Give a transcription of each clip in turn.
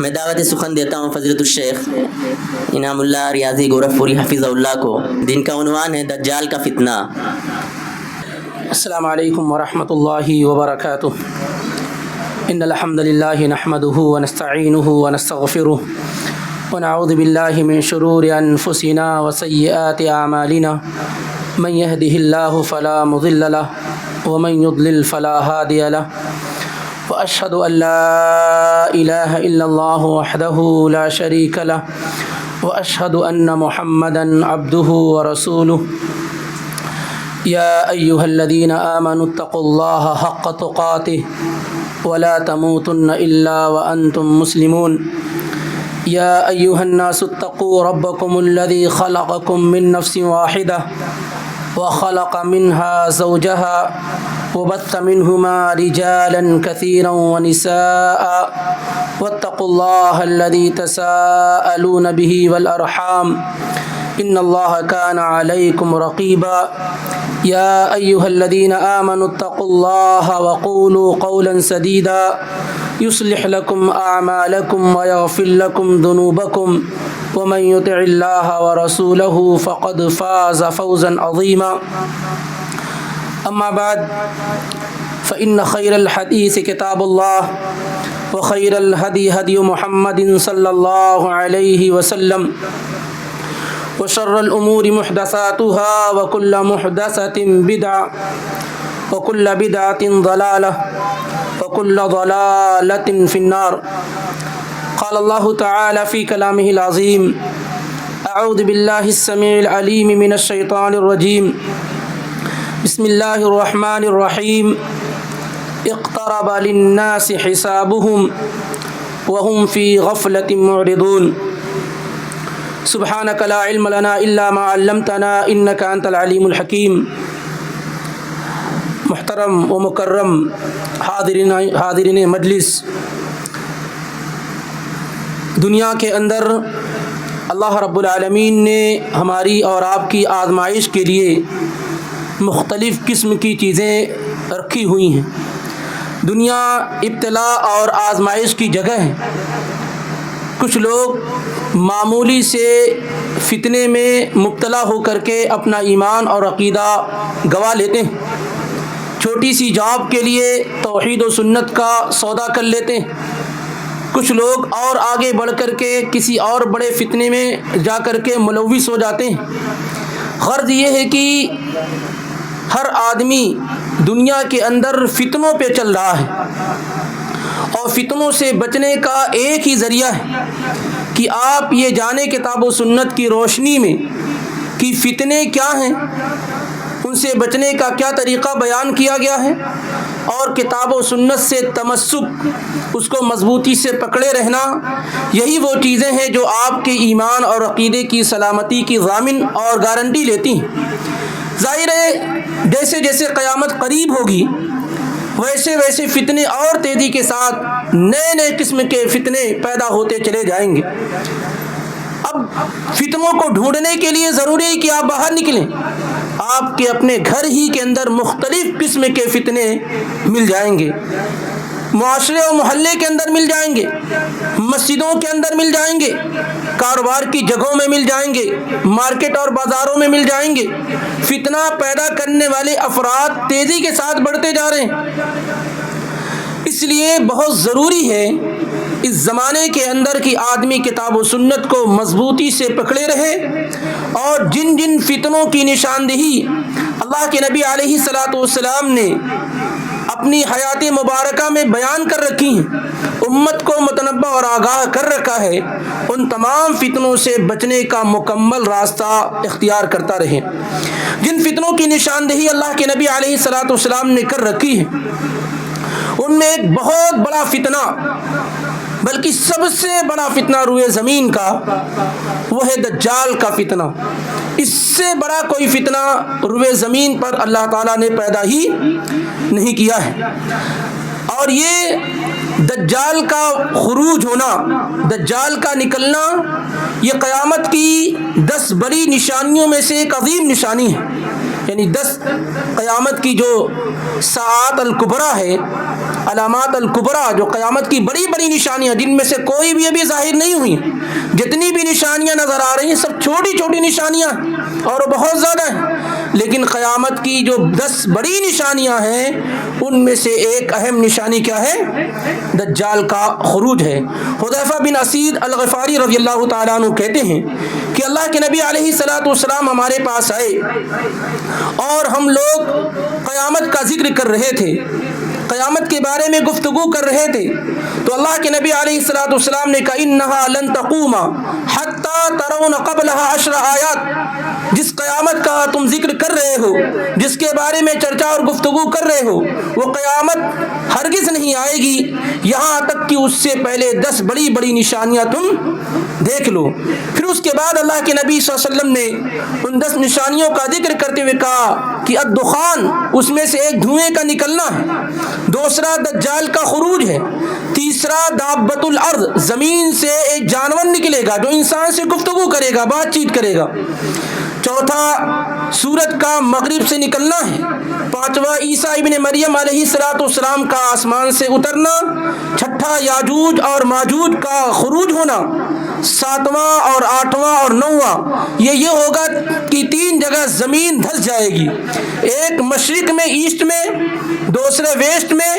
میں دعوت سخن دیتا ہوں فضیلت الشیخ انعام اللہ ریاضی گورکھپوری حفظہ اللہ کو، جن کا عنوان ہے دجال کا فتنہ۔ السلام علیکم ورحمۃ اللہ وبرکاتہ۔ ان الحمد للہ نحمده ونستعینه ونستغفره ونعوذ باللہ من شرور انفسنا وسیئات اعمالنا، من يهده اللہ فلا مضل له ومن يضلل فلا هادی له، واشهد ان لا الہ الا اللہ وحدہ لا شریک له، واشهد ان محمدا عبدہ ورسولہ۔ یا ایہا الذین آمنوا اتقوا اللہ حق تقاته ولا تموتن الا وانتم مسلمون۔ یا ایہا الناس اتقوا ربکم الذی خلقکم من نفس واحدہ وخلق منها زوجها وبث منهما رجالا كثيرا ونساء واتقوا الله الذي تساءلون به والأرحام إن الله كان عليكم رقيبا۔ يا أيها الذين آمنوا اتقوا الله وقولوا قولا سديدا يصلح لكم أعمالكم ويغفر لكم ذنوبكم ومن يطع الله ورسوله فقد فاز فوزا عظيما۔ أما بعد فإن خير الحديث كتاب الله وخير الهدي هدي محمد صلى الله عليه وسلم، وشر الأمور محدثاتها وكل محدثة بدعة وكل بدعة ضلالة وكل ضلالة في النار۔ قال الله تعالى في كلامه العظيم: أعوذ بالله السميع العليم من الشيطان الرجيم، بسم الله الرحمن الرحيم، اقترب للناس حسابهم وهم في غفلة معرضون، سبحانك لا علم لنا إلا ما علمتنا إنك أنت العليم الحكيم۔ محترم و مکرم حاضرین مجلس، دنیا کے اندر اللہ رب العالمین نے ہماری اور آپ کی آزمائش کے لیے مختلف قسم کی چیزیں رکھی ہوئی ہیں۔ دنیا ابتلاء اور آزمائش کی جگہ ہے۔ کچھ لوگ معمولی سے فتنے میں مبتلا ہو کر کے اپنا ایمان اور عقیدہ گوا لیتے ہیں، چھوٹی سی جاب کے لیے توحید و سنت کا سودا کر لیتے ہیں۔ کچھ لوگ اور آگے بڑھ کر کے کسی اور بڑے فتنے میں جا کر کے ملوث ہو جاتے ہیں۔ غرض یہ ہے کہ ہر آدمی دنیا کے اندر فتنوں پہ چل رہا ہے، اور فتنوں سے بچنے کا ایک ہی ذریعہ ہے کہ آپ یہ جانیں کتاب و سنت کی روشنی میں کہ فتنے کیا ہیں، ان سے بچنے کا کیا طریقہ بیان کیا گیا ہے، اور کتاب و سنت سے تمسک، اس کو مضبوطی سے پکڑے رہنا، یہی وہ چیزیں ہیں جو آپ کے ایمان اور عقیدے کی سلامتی کی ضامن اور گارنٹی لیتی ہیں۔ ظاہر ہے جیسے جیسے قیامت قریب ہوگی ویسے ویسے فتنے اور تیزی کے ساتھ نئے نئے قسم کے فتنے پیدا ہوتے چلے جائیں گے۔ اب فتنوں کو ڈھونڈنے کے لیے ضروری ہے کہ آپ باہر نکلیں۔ آپ کے اپنے گھر ہی کے اندر مختلف قسم کے فتنے مل جائیں گے، معاشرے و محلے کے اندر مل جائیں گے، مسجدوں کے اندر مل جائیں گے، کاروبار کی جگہوں میں مل جائیں گے، مارکیٹ اور بازاروں میں مل جائیں گے۔ فتنہ پیدا کرنے والے افراد تیزی کے ساتھ بڑھتے جا رہے ہیں۔ اس لیے بہت ضروری ہے اس زمانے کے اندر کہ آدمی کتاب و سنت کو مضبوطی سے پکڑے رہے، اور جن جن فتنوں کی نشاندہی اللہ کے نبی علیہ الصلاۃ والسلام نے اپنی حیات مبارکہ میں بیان کر رکھی ہیں، امت کو متنبہ اور آگاہ کر رکھا ہے، ان تمام فتنوں سے بچنے کا مکمل راستہ اختیار کرتا رہے۔ جن فتنوں کی نشاندہی اللہ کے نبی علیہ الصلاۃ والسلام نے کر رکھی ہے، ان میں ایک بہت بڑا فتنہ، بلکہ سب سے بڑا فتنہ روئے زمین کا، وہ ہے دجال کا فتنہ۔ اس سے بڑا کوئی فتنہ روئے زمین پر اللہ تعالیٰ نے پیدا ہی نہیں کیا ہے۔ اور یہ دجال کا خروج ہونا، دجال کا نکلنا، یہ قیامت کی 10 بڑی نشانیوں میں سے ایک عظیم نشانی ہے۔ یعنی 10 قیامت کی جو ساعات الکبریٰ ہے، علامات الکبریٰ جو قیامت کی بڑی بڑی نشانیاں جن میں سے کوئی بھی ابھی ظاہر نہیں ہوئی، جتنی بھی نشانیاں نظر آ رہی ہیں سب چھوٹی چھوٹی نشانیاں اور بہت زیادہ ہیں، لیکن قیامت کی جو 10 بڑی نشانیاں ہیں ان میں سے ایک اہم نشانی کیا ہے؟ دجال کا خروج ہے۔ حذیفہ بن اسید الغفاری رضی اللہ تعالیٰ عنہ کہتے ہیں کہ اللہ کے نبی علیہ الصلوۃ والسلام ہمارے پاس آئے اور ہم لوگ قیامت کا ذکر کر رہے تھے، قیامت کے بارے میں گفتگو کر رہے تھے، تو اللہ کے نبی علیہ الصلوۃ والسلام نے کہا انہا لن تقوم حتی ترون قبلها 10 آیات، جس قیامت کا تم ذکر کر رہے ہو، جس کے بارے میں چرچا اور گفتگو کر رہے ہو، وہ قیامت ہرگز نہیں آئے گی یہاں تک کہ اس سے پہلے 10 بڑی بڑی نشانیاں تم دیکھ لو۔ پھر اس کے بعد اللہ کے نبی صلی اللہ علیہ وسلم نے ان 10 نشانیوں کا ذکر کرتے ہوئے کہا کہ الدخان، اس میں سے ایک دھوئیں کا نکلنا ہے، دوسرا دجال کا خروج ہے، تیسرا دابۃ الارض، زمین سے ایک جانور نکلے گا جو انسان سے گفتگو کرے گا، بات چیت کرے گا، چوتھا سورج کا مغرب سے نکلنا ہے، پانچواں عیسیٰ ابن مریم علیہ السلام کا آسمان سے اترنا، چھٹا یاجوج اور ماجوج کا خروج ہونا، ساتواں اور آٹھواں اور نواں یہ ہوگا کہ 3 جگہ زمین دھس جائے گی، ایک مشرق میں ایسٹ میں، دوسرے ویسٹ میں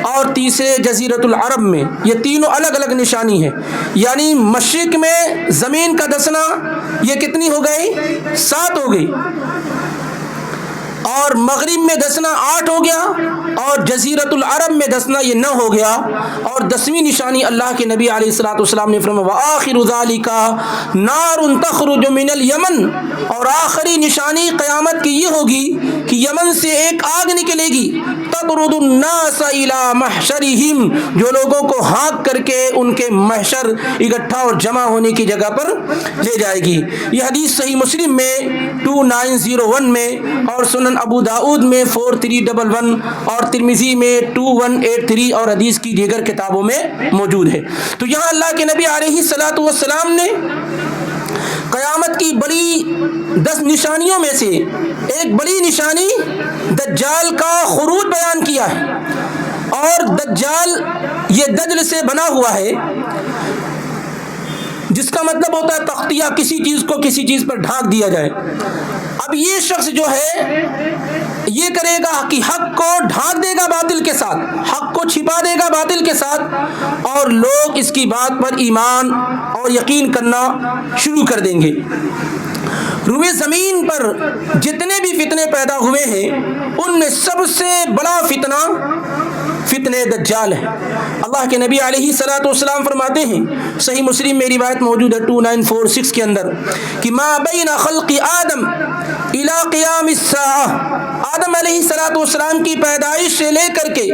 اور تیسرے جزیرۃ العرب میں۔ یہ تینوں الگ الگ نشانی ہے، یعنی مشرق میں زمین کا دھسنا یہ کتنی ہو گئی؟ 7 ہو گئی، اور مغرب میں دھسنا 8 ہو گیا، اور جزیرۃ العرب میں دھسنا یہ 9 ہو گیا، اور 10ویں نشانی اللہ کے نبی علیہ الصلوۃ والسلام نے فرمایا وآخر ذالک نار تخرج من الیمن، اور آخری نشانی قیامت کی یہ ہوگی کہ یمن سے ایک آگ نکلے گی، تطرد الناس الی محشرہم، جو لوگوں کو ہانک کر کے ان کے محشر اکٹھا اور جمع ہونے کی جگہ پر لے جائے گی۔ یہ حدیث صحیح مسلم میں 2901 میں، اور سنن ابو داؤد میں 4311 اور ترمذی میں 2183 اور حدیث کی دیگر کتابوں میں موجود ہے۔ تو یہاں اللہ کے نبی علیہ الصلوۃ والسلام نے قیامت کی بڑی 10 نشانیوں میں سے ایک بڑی نشانی دجال کا خروج بیان کیا ہے، اور دجال یہ دجل سے بنا ہوا ہے، جس کا مطلب ہوتا ہے تختیہ، کسی چیز کو کسی چیز پر ڈھانک دیا جائے۔ اب یہ شخص جو ہے یہ کرے گا کہ حق کو ڈھانک دے گا باطل کے ساتھ، حق کو چھپا دے گا باطل کے ساتھ، اور لوگ اس کی بات پر ایمان اور یقین کرنا شروع کر دیں گے۔ روئے زمین پر جتنے بھی فتنے پیدا ہوئے ہیں ان میں سب سے بڑا فتنہ دجال ہے۔ اللہ کے نبی علیہ الصلوۃ والسلام فرماتے ہیں، صحیح مسلم میں روایت موجود ہے 2946 کے اندر، کہ ما بین خلق آدم الی قیام الساعہ، آدم علیہ الصلوۃ والسلام کی پیدائش سے لے کر کے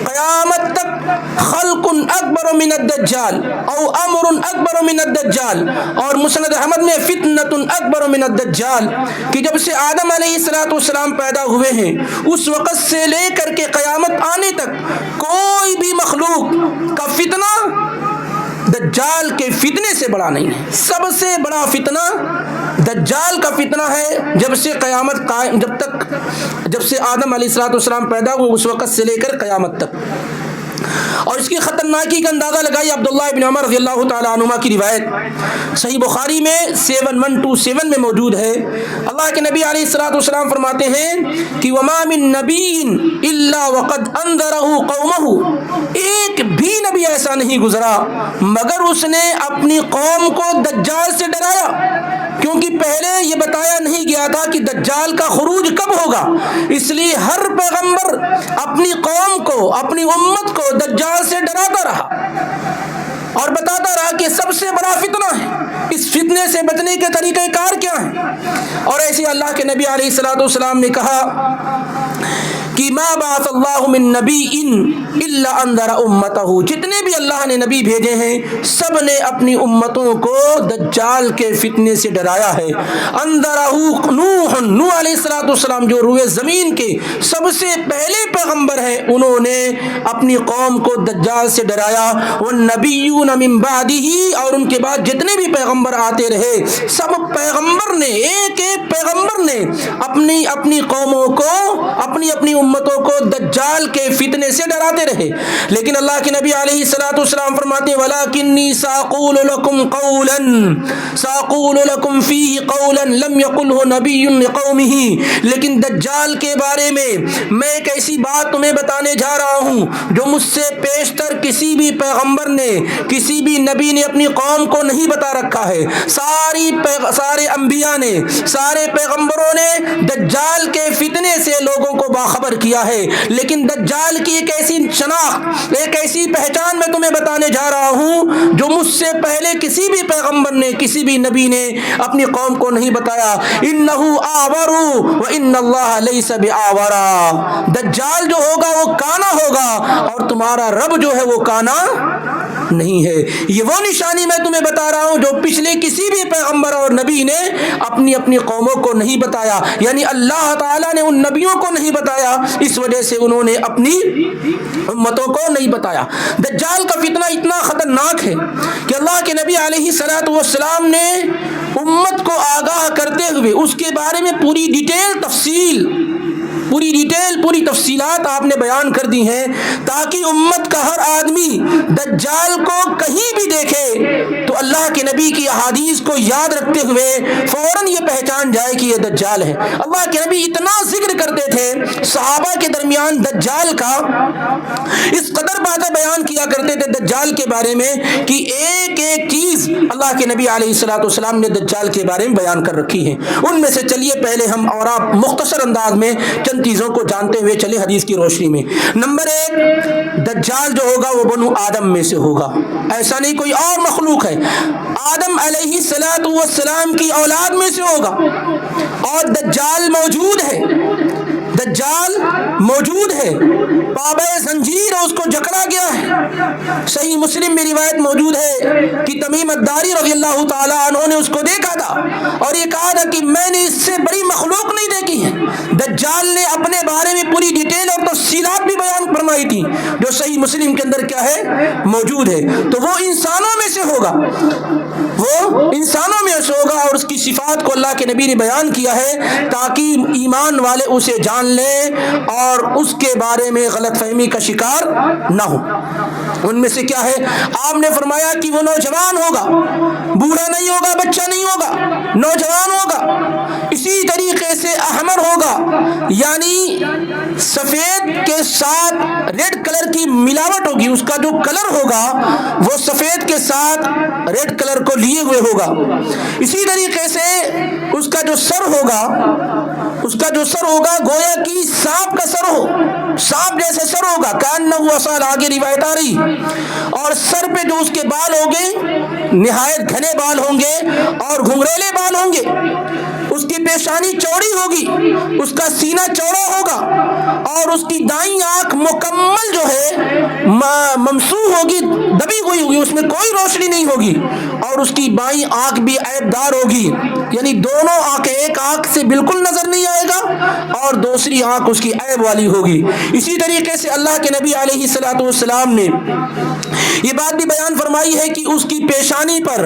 قیامت تک خلق اکبر من الدجال او امر اکبر من الدجال، اور مسند احمد میں فتنۃ اکبر من الدجال، کہ جب سے آدم علیہ الصلوۃ والسلام پیدا ہوئے ہیں اس وقت سے لے کر کے قیامت آنے تک کوئی بھی مخلوق کا فتنہ دجال کے فتنے سے بڑا نہیں ہے۔ سب سے بڑا فتنہ دجال کا فتنہ ہے، جب سے قیامت قائم، جب سے آدم علیہ الصلوۃ والسلام پیدا ہوئے اس وقت سے لے کر قیامت تک۔ اور اس کی خطرناکی کا اندازہ لگائیے عبداللہ ابن عمر رضی اللہ تعالیٰ عنہما کی روایت صحیح بخاری میں 7127 میں موجود ہے۔ اللہ کے نبی علیہ الصلوۃ والسلام فرماتے ہیں کہ وما من نبی الا وقد انذرہ قومہ، ایک بھی نبی ایسا نہیں گزرا مگر اس نے اپنی قوم کو دجال سے ڈرایا، کیونکہ پہلے یہ بتایا نہیں گیا تھا کہ دجال کا خروج کب ہوگا، اس لیے ہر پیغمبر اپنی قوم کو، اپنی امت کو دجال سے ڈراتا رہا اور بتاتا رہا کہ سب سے بڑا فتنہ ہے، اس فتنے سے بچنے کے طریقہ کار کیا ہیں۔ اور ایسے اللہ کے نبی علیہ الصلوۃ والسلام نے کہا کہ ما بعث اللہ من نبی الا انذر امتہ، جتنے بھی اللہ نے نبی بھیجے ہیں سب نے اپنی امتوں کو دجال کے فتنے سے ڈرایا ہے۔ انذرہ نوح علیہ الصلوۃ والسلام جو روئے زمین کے سب سے پہلے پیغمبر ہیں، انہوں نے اپنی قوم کو دجال سے ڈرایا، والنبیون من بعدہ، اور ان کے بعد جتنے بھی پیغمبر آتے رہے سب پیغمبر نے، ایک ایک پیغمبر نے اپنی قوموں کو، اپنی امتوں کو دجال کے فتنے سے ڈراتے رہے. لیکن اللہ کے نبی علیہ الصلوۃ والسلام فرماتے ہیں وَلَكِنِّي سَأَقُولُ لَكُمْ فِيهِ قَوْلًا لَمْ يَقُلْهُ نَبِيٌّ لِقَوْمِهِ. لیکن دجال کے بارے میں ایک ایسی بات تمہیں بتانے جا رہا ہوں جو مجھ سے پیشتر کسی بھی پیغمبر نے, کسی بھی نبی نے اپنی قوم کو نہیں بتا رکھا ہے. سارے انبیاء نے, سارے پیغمبروں نے دجال کے فتنے سے لوگوں کو باخبر کیا ہے. لیکن دجال کی ایک ایسی شناخت, ایک ایسی پہچان میں تمہیں بتانے جا رہا ہوں جو مجھ سے پہلے کسی بھی پیغمبر نے, کسی بھی نبی نے اپنی قوم کو نہیں بتایا. انه اعور وان اللہ لیس باعور. دجال جو ہوگا وہ کانا ہوگا اور تمہارا رب جو ہے وہ کانا نہیں ہے. یہ وہ نشانی میں تمہیں بتا رہا ہوں جو پچھلے کسی بھی پیغمبر اور نبی نے اپنی قوموں کو نہیں بتایا. یعنی اللہ تعالیٰ نے ان نبیوں کو نہیں بتایا, اس وجہ سے انہوں نے اپنی امتوں کو نہیں بتایا. دجال کا فتنہ اتنا خطرناک ہے کہ اللہ کے نبی علیہ الصلوۃ والسلام نے امت کو آگاہ کرتے ہوئے اس کے بارے میں پوری تفصیلات آپ نے بیان کر دی ہیں تاکہ امت کا ہر آدمی دجال کو کہیں بھی دیکھے تو اللہ کے نبی کی احادیث کو یاد رکھتے ہوئے فوراً یہ پہچان جائے کہ یہ دجال ہے. اللہ کے نبی اتنا ذکر کرتے تھے صحابہ کے درمیان دجال کا, اس قدر باتیں بیان کیا کرتے تھے دجال کے بارے میں کہ ایک ایک چیز اللہ کے نبی علیہ الصلوۃ والسلام نے دجال کے بارے میں بیان کر رکھی ہے. ان میں سے چلیے پہلے ہم اور آپ مختصر انداز میں چند چیزوں کو جانتے ہوئے چلے حدیث کی روشنی میں. نمبر 1, دجال جو ہوگا وہ بنو آدم میں سے ہوگا, ایسا نہیں کوئی اور مخلوق ہے. آدم علیہ الصلوۃ والسلام کی اولاد میں سے ہوگا اور دجال موجود ہے. پابے زنجیر اس کو جکڑا گیا ہے. صحیح مسلم میں روایت موجود ہے کہ تمیم الداری رضی اللہ تعالیٰ عنہ نے اس کو دیکھا تھا اور یہ کہا تھا کہ میں نے اس سے بڑی مخلوق نہیں دیکھی ہے. دجال نے اپنے بارے میں پوری ڈیٹیل اور تفصیلات بھی بیان فرمائی تھی جو صحیح مسلم کے اندر کیا ہے, موجود ہے. تو وہ انسانوں میں سے ہوگا, اور اس کی صفات کو اللہ کے نبی نے بیان کیا ہے تاکہ ایمان والے اسے جان لیں اور اس کے بارے میں غلط فہمی کا شکار نہ ہو. ان میں سے کیا ہے, آپ نے فرمایا کہ وہ نوجوان ہوگا, بوڑھا نہیں ہوگا, بچہ نہیں ہوگا, نوجوان ہوگا. اسی طریقے سے احمر ہوگا, یعنی سفید کے ساتھ ریڈ کلر کی ملاوٹ ہوگی. اس کا جو کلر ہوگا وہ سفید کے ساتھ ریڈ کلر کو لیے ہوئے ہوگا. اسی طریقے سے اس کا جو سر ہوگا گویا کی سانپ کا سر ہو, سانپ جیسے سر ہوگا, کأنہ اصال, آگے روایت آ رہی. اور سر پہ جو اس کے بال ہوں گے نہایت گھنے بال ہوں گے اور گھنگریلے بال ہوں گے. اس کی پیشانی چوڑی ہوگی, اس کا سینہ چوڑا ہوگا اور اس کی دائیں آنکھ مکمل جو ہے ممسوح ہوگی, دبی ہوئی ہوگی, اس میں کوئی روشنی نہیں ہوگی. اور اس کی بائیں آنکھ بھی عیب دار ہوگی, یعنی دونوں آنکھیں, ایک آنکھ سے بالکل نظر نہیں آئے گا اور دوسری آنکھ اس کی عیب والی ہوگی. اسی طریقے سے اللہ کے نبی علیہ الصلوۃ والسلام نے یہ بات بھی بیان فرمائی ہے کہ اس کی پیشانی پر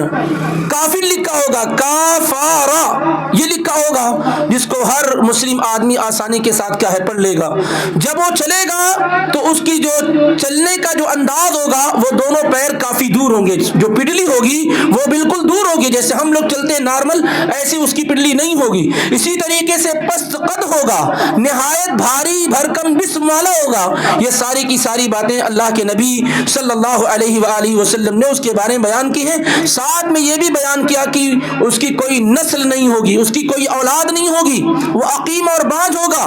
کافر لکھا ہوگا, کافارا یہ لکھا ہوگا, جس کو ہر مسلم آدمی آسانی کے ساتھ کیا ہے پڑھ لے گا. جب وہ چلے گا تو اس کی جو چلنے کا جو انداز ہوگا وہ دونوں پیر کافی دور ہوں گے, جو پڈلی ہوگی وہ بالکل دور ہوگی, جیسے ہم لوگ چلتے ہیں نارمل ایسی اس کی پڈلی نہیں ہوگی. اسی طریقے سے پست قد ہوگا, نہایت بھاری بھرکم جسم والا ہوگا. یہ ساری کی ساری باتیں اللہ کے نبی صلی اللہ علیہ وآلہ وسلم نے اس کے بارے میں بیان کی ہیں. ساتھ میں یہ بھی بیان کیا کہ اس کی کوئی نسل نہیں ہوگی, اس کی کوئی اولاد نہیں ہوگی, وہ عقیم اور باج ہوگا,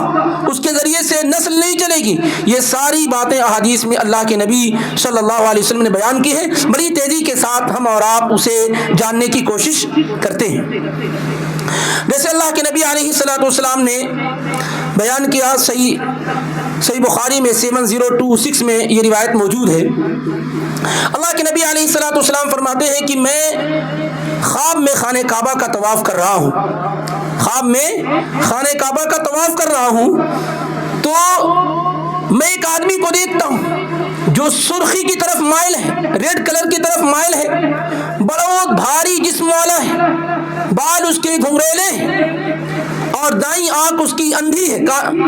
اس کے ذریعے سے نسل نہیں چلے گی. یہ ساری باتیں احادیث میں اللہ کے نبی صلی اللہ علیہ وسلم نے بیان کی ہیں. بڑی تیزی کے ساتھ ہم اور آپ اسے جاننے کی کوشش کرتے ہیں. جیسے اللہ کے نبی علیہ الصلوۃ والسلام نے بیان کیا, صحیح بخاری میں 7026 میں یہ روایت موجود ہے. اللہ کے نبی علیہ الصلوۃ والسلام فرماتے ہیں کہ میں خواب میں خانہ کعبہ کا طواف کر رہا ہوں, تو میں ایک آدمی کو دیکھتا ہوں جو سرخی کی طرف مائل ہے, ریڈ کلر کی طرف مائل ہے, بہت بھاری جسم والا ہے, بال اس کے گھنگریلے ہیں اور دائیں آنکھ اس کی اندھی ہے,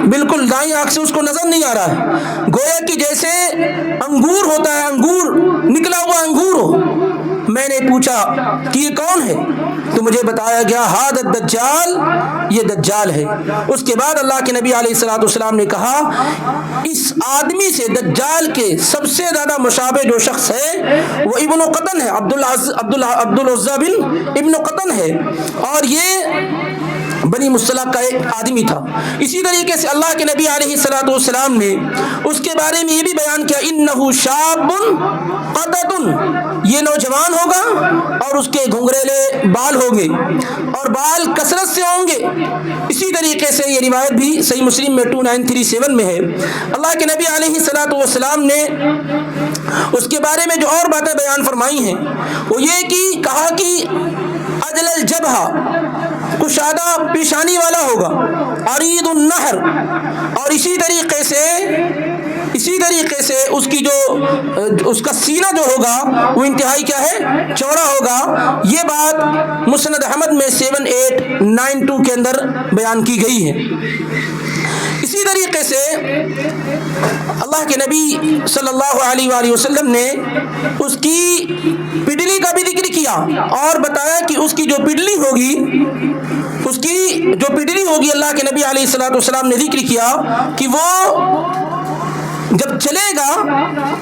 بالکل دائیں آنکھ سے اس کو نظر نہیں آ رہا ہے, گویا کہ جیسے انگور ہوتا ہے, انگور نکلا ہوا انگور ہو. میں نے پوچھا کہ یہ کون ہے؟ تو مجھے بتایا گیا ہاد الدجال, یہ دجال ہے. اس کے بعد اللہ کے نبی علیہ الصلوۃ والسلام نے کہا اس آدمی سے, دجال کے سب سے زیادہ مشابہ جو شخص ہے وہ ابن قطن ہے, عبد العزیٰ بن ابن قطن ہے, اور یہ بنی مصطلق کا ایک آدمی تھا. اسی طریقے سے اللہ کے نبی علیہ الصلوۃ والسلام نے اس کے بارے میں یہ بھی بیان کیا انہ شاب قطط, یہ نوجوان ہوگا اور اس کے گھنگریلے بال ہوں گے اور بال کثرت سے ہوں گے. اسی طریقے سے یہ روایت بھی صحیح مسلم میں 2937 میں ہے. اللہ کے نبی علیہ الصلوۃ والسلام نے اس کے بارے میں جو اور باتیں بیان فرمائی ہیں وہ یہ کہ کہا کہ عدل الجبہہ, کشادہ پیشانی والا ہوگا, عریض النہر, اور اسی طریقے سے اس کی جو اس کا سینہ جو ہوگا وہ انتہائی کیا ہے, چوڑا ہوگا. یہ بات مسند احمد میں 7892 کے اندر بیان کی گئی ہے. اسی طریقے سے اللہ کے نبی صلی اللہ علیہ وآلہ وسلم نے اس کی پڈلی کا بھی ذکر کیا اور بتایا کہ اس کی جو پڈلی ہوگی اللہ کے نبی علیہ الصلوۃ والسلام نے ذکر کیا کہ وہ جب چلے گا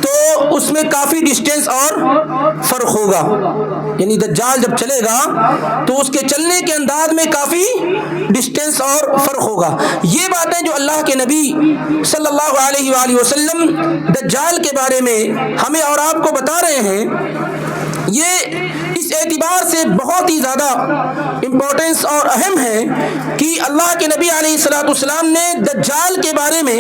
تو اس میں کافی ڈسٹینس اور فرق ہوگا, یعنی دجال جب چلے گا تو اس کے چلنے کے انداز میں کافی ڈسٹینس اور فرق ہوگا. یہ باتیں جو اللہ کے نبی صلی اللہ علیہ وآلہ وسلم دجال کے بارے میں ہمیں اور آپ کو بتا رہے ہیں, یہ اس اعتبار سے بہت ہی زیادہ امپورٹنس اور اہم ہے کہ اللہ کے نبی علیہ الصلوۃ والسلام نے دجال کے بارے میں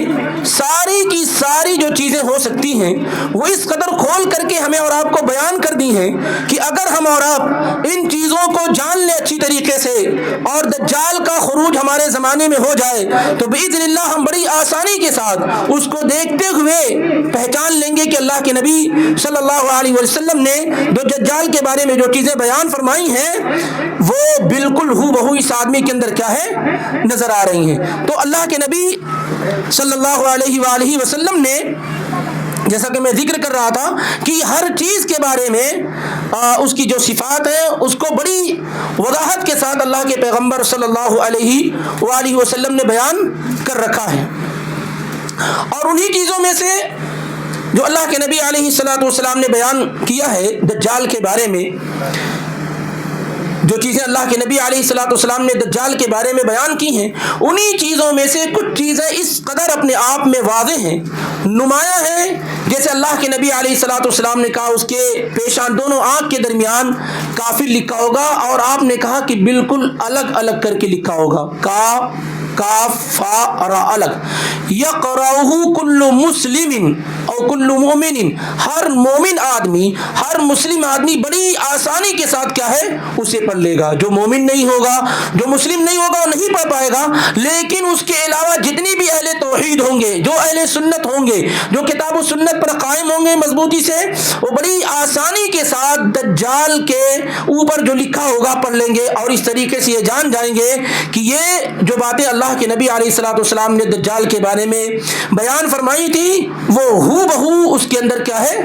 ساری کی ساری جو چیزیں ہو سکتی ہیں وہ اس قدر کھول کر کے ہمیں اور آپ کو بیان کر دی ہیں کہ اگر ہم اور آپ ان چیزوں کو جان لیں اچھی طریقے سے اور دجال کا خروج ہمارے زمانے میں ہو جائے تو باذن اللہ ہم بڑی آسانی کے ساتھ اس کو دیکھتے ہوئے پہچان لیں گے کہ اللہ کے نبی صلی اللہ علیہ وسلم نے جو دجال کے بارے میں جو چیزیں بیان فرمائی ہیں وہ بالکل ہو بہو اس آدمی کے اندر کیا ہے, نظر آ رہی ہیں. تو اللہ کے نبی صلی اللہ علیہ وآلہ وسلم نے, جیسا کہ میں ذکر کر رہا تھا کہ ہر چیز کے بارے میں اس کی جو صفات ہے اس کو بڑی وضاحت کے ساتھ اللہ کے پیغمبر صلی اللہ علیہ وآلہ وسلم نے بیان کر رکھا ہے. اور انہی چیزوں میں سے جو اللہ کے نبی علیہ الصلوۃ والسلام نے بیان کیا ہے دجال کے بارے میں, جو چیزیں اللہ کے نبی علیہ الصلوۃ والسلام نے دجال کے بارے میں بیان کی ہیں انہی چیزوں میں سے کچھ چیزیں اس قدر اپنے آپ میں واضح ہیں, نمایاں ہیں. جیسے اللہ کے نبی علیہ الصلوۃ والسلام نے کہا اس کے پیشان دونوں آنکھ کے درمیان کافر لکھا ہوگا, اور آپ نے کہا کہ بالکل الگ الگ کر کے لکھا ہوگا, کاف فا را الگ, یقرأہ کل مسلم او کل مومن, ہر مومن آدمی, ہر مسلم آدمی بڑی آسانی کے ساتھ کیا ہے اسے پڑھ لے گا. جو مومن نہیں ہوگا, جو مسلم نہیں ہوگا وہ نہیں پڑھ پائے گا, لیکن اس کے علاوہ جتنی بھی اہل توحید ہوں گے, جو اہل سنت ہوں گے, جو کتاب و سنت پر قائم ہوں گے مضبوطی سے, وہ بڑی آسانی کے ساتھ دجال کے اوپر جو لکھا ہوگا پڑھ لیں گے, اور اس طریقے سے یہ جان جائیں گے کہ یہ جو باتیں اللہ کے نبی علیہ الصلوۃ والسلام نے دجال کے بارے میں بیان فرمائی تھی وہ ہو بہو اس کے اندر کیا ہے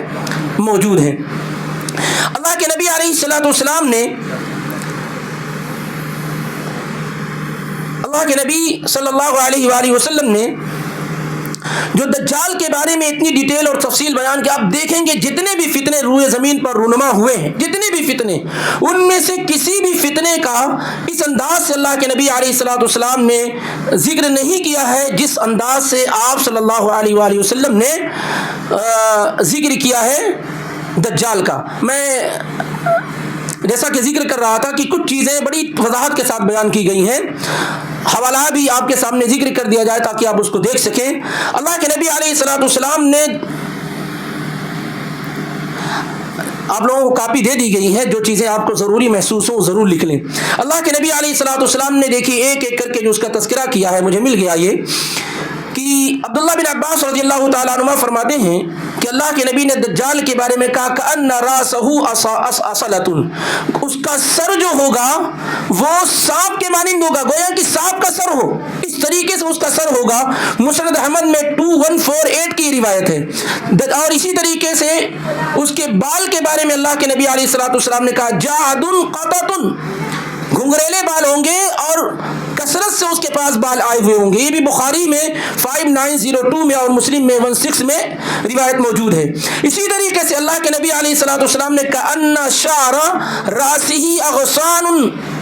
موجود ہے. اللہ کے نبی علیہ الصلوۃ والسلام نے, اللہ کے نبی صلی اللہ علیہ وآلہ وسلم نے جو دجال کے بارے میں اتنی ڈیٹیل اور تفصیل بیان کی, آپ دیکھیں گے جتنے بھی فتنے روئے زمین پر رونما ہوئے ہیں, جتنے بھی فتنے, ان میں سے کسی بھی فتنے کا اس انداز سے اللہ کے نبی علیہ الصلوۃ والسلام نے ذکر نہیں کیا ہے جس انداز سے آپ صلی اللہ علیہ وآلہ وسلم نے ذکر کیا ہے دجال کا. میں جیسا کہ ذکر کر رہا تھا کہ کچھ چیزیں بڑی وضاحت کے ساتھ بیان کی گئی ہیں, حوالہ بھی آپ کے سامنے ذکر کر دیا جائے تاکہ آپ اس کو دیکھ سکیں. اللہ کے نبی علیہ الصلوۃ والسلام نے, آپ لوگوں کو کاپی دے دی گئی ہے, جو چیزیں آپ کو ضروری محسوس ہوں ضرور لکھ لیں. اللہ کے نبی علیہ الصلوۃ والسلام نے دیکھیے ایک ایک کر کے جو اس کا تذکرہ کیا ہے, مجھے مل گیا یہ کہ عبداللہ بن عباس رضی اللہ تعالیٰ عنہ فرماتے ہیں کہ اللہ کے نبی نے دجال کے بارے میں کہا کأن راسہ اصلۃ، اس کا سر جو ہوگا وہ سانپ کے مانند ہوگا، گویا کہ سانپ کا سر ہو، اس طریقے سے اس کا سر ہوگا۔ مسند احمد میں 2148 کی روایت ہے۔ اور اسی طریقے سے اس کے بال کے بارے میں اللہ کے نبی علیہ الصلوۃ والسلام نے کہا جعد قطط، گھنگریلے بال ہوں گے اور کثرت سے اس کے پاس بال آئے ہوئے ہوں گے۔ یہ بھی بخاری میں 5902 میں اور مسلم میں 16 میں روایت موجود ہے۔ اسی طریقے سے اللہ کے نبی علیہ الصلوۃ والسلام نے کہا ان شعر راسہ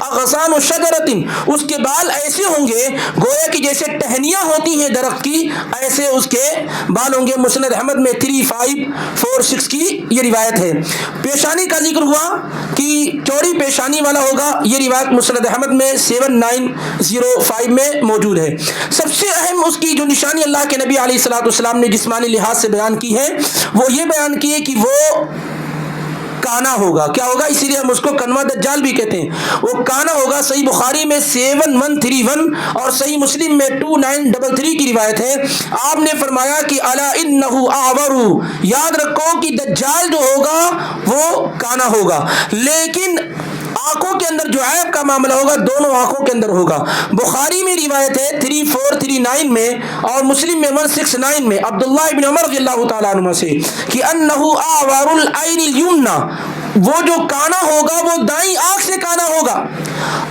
اغصان شجرۃ، اس کے بال ایسے ہوں گے گویا کہ جیسے ٹہنیاں ہوتی ہیں درخت کی، ایسے اس کے بال ہوں گے۔ مسند احمد میں 3546 کی یہ روایت ہے۔ پیشانی کا ذکر ہوا کہ چوڑی پیشانی والا ہوگا، یہ روایت مسند احمد میں 7905 میں موجود ہے۔ سب سے اہم اس کی جو نشانی اللہ کے نبی علیہ الصلوۃ والسلام نے جسمانی لحاظ سے بیان کی ہے وہ یہ بیان کی ہے کہ وہ کانا ہوگا۔ کیا ہوگا؟ اسی لیے ہم اس کو کنوا دجال بھی کہتے ہیں۔ وہ کانا ہوگا۔ صحیح بخاری میں 7131 اور صحیح مسلم میں 2933 کی روایت ہے۔ آپ نے فرمایا کہ الا انہ اعور، یاد رکھو کہ دجال جو ہوگا وہ کانا ہوگا، لیکن آنکھوں کے اندر جو عیب کا معاملہ ہوگا دونوں آنکھوں کے اندر ہوگا۔ بخاری میں روایت ہے 3439 میں اور مسلم میں 169 میں عبداللہ ابن عمر رضی اللہ تعالیٰ عنہ سے کہ انہ اعور العین الیمنی، وہ جو کانا ہوگا وہ دائیں آنکھ سے کانا ہوگا۔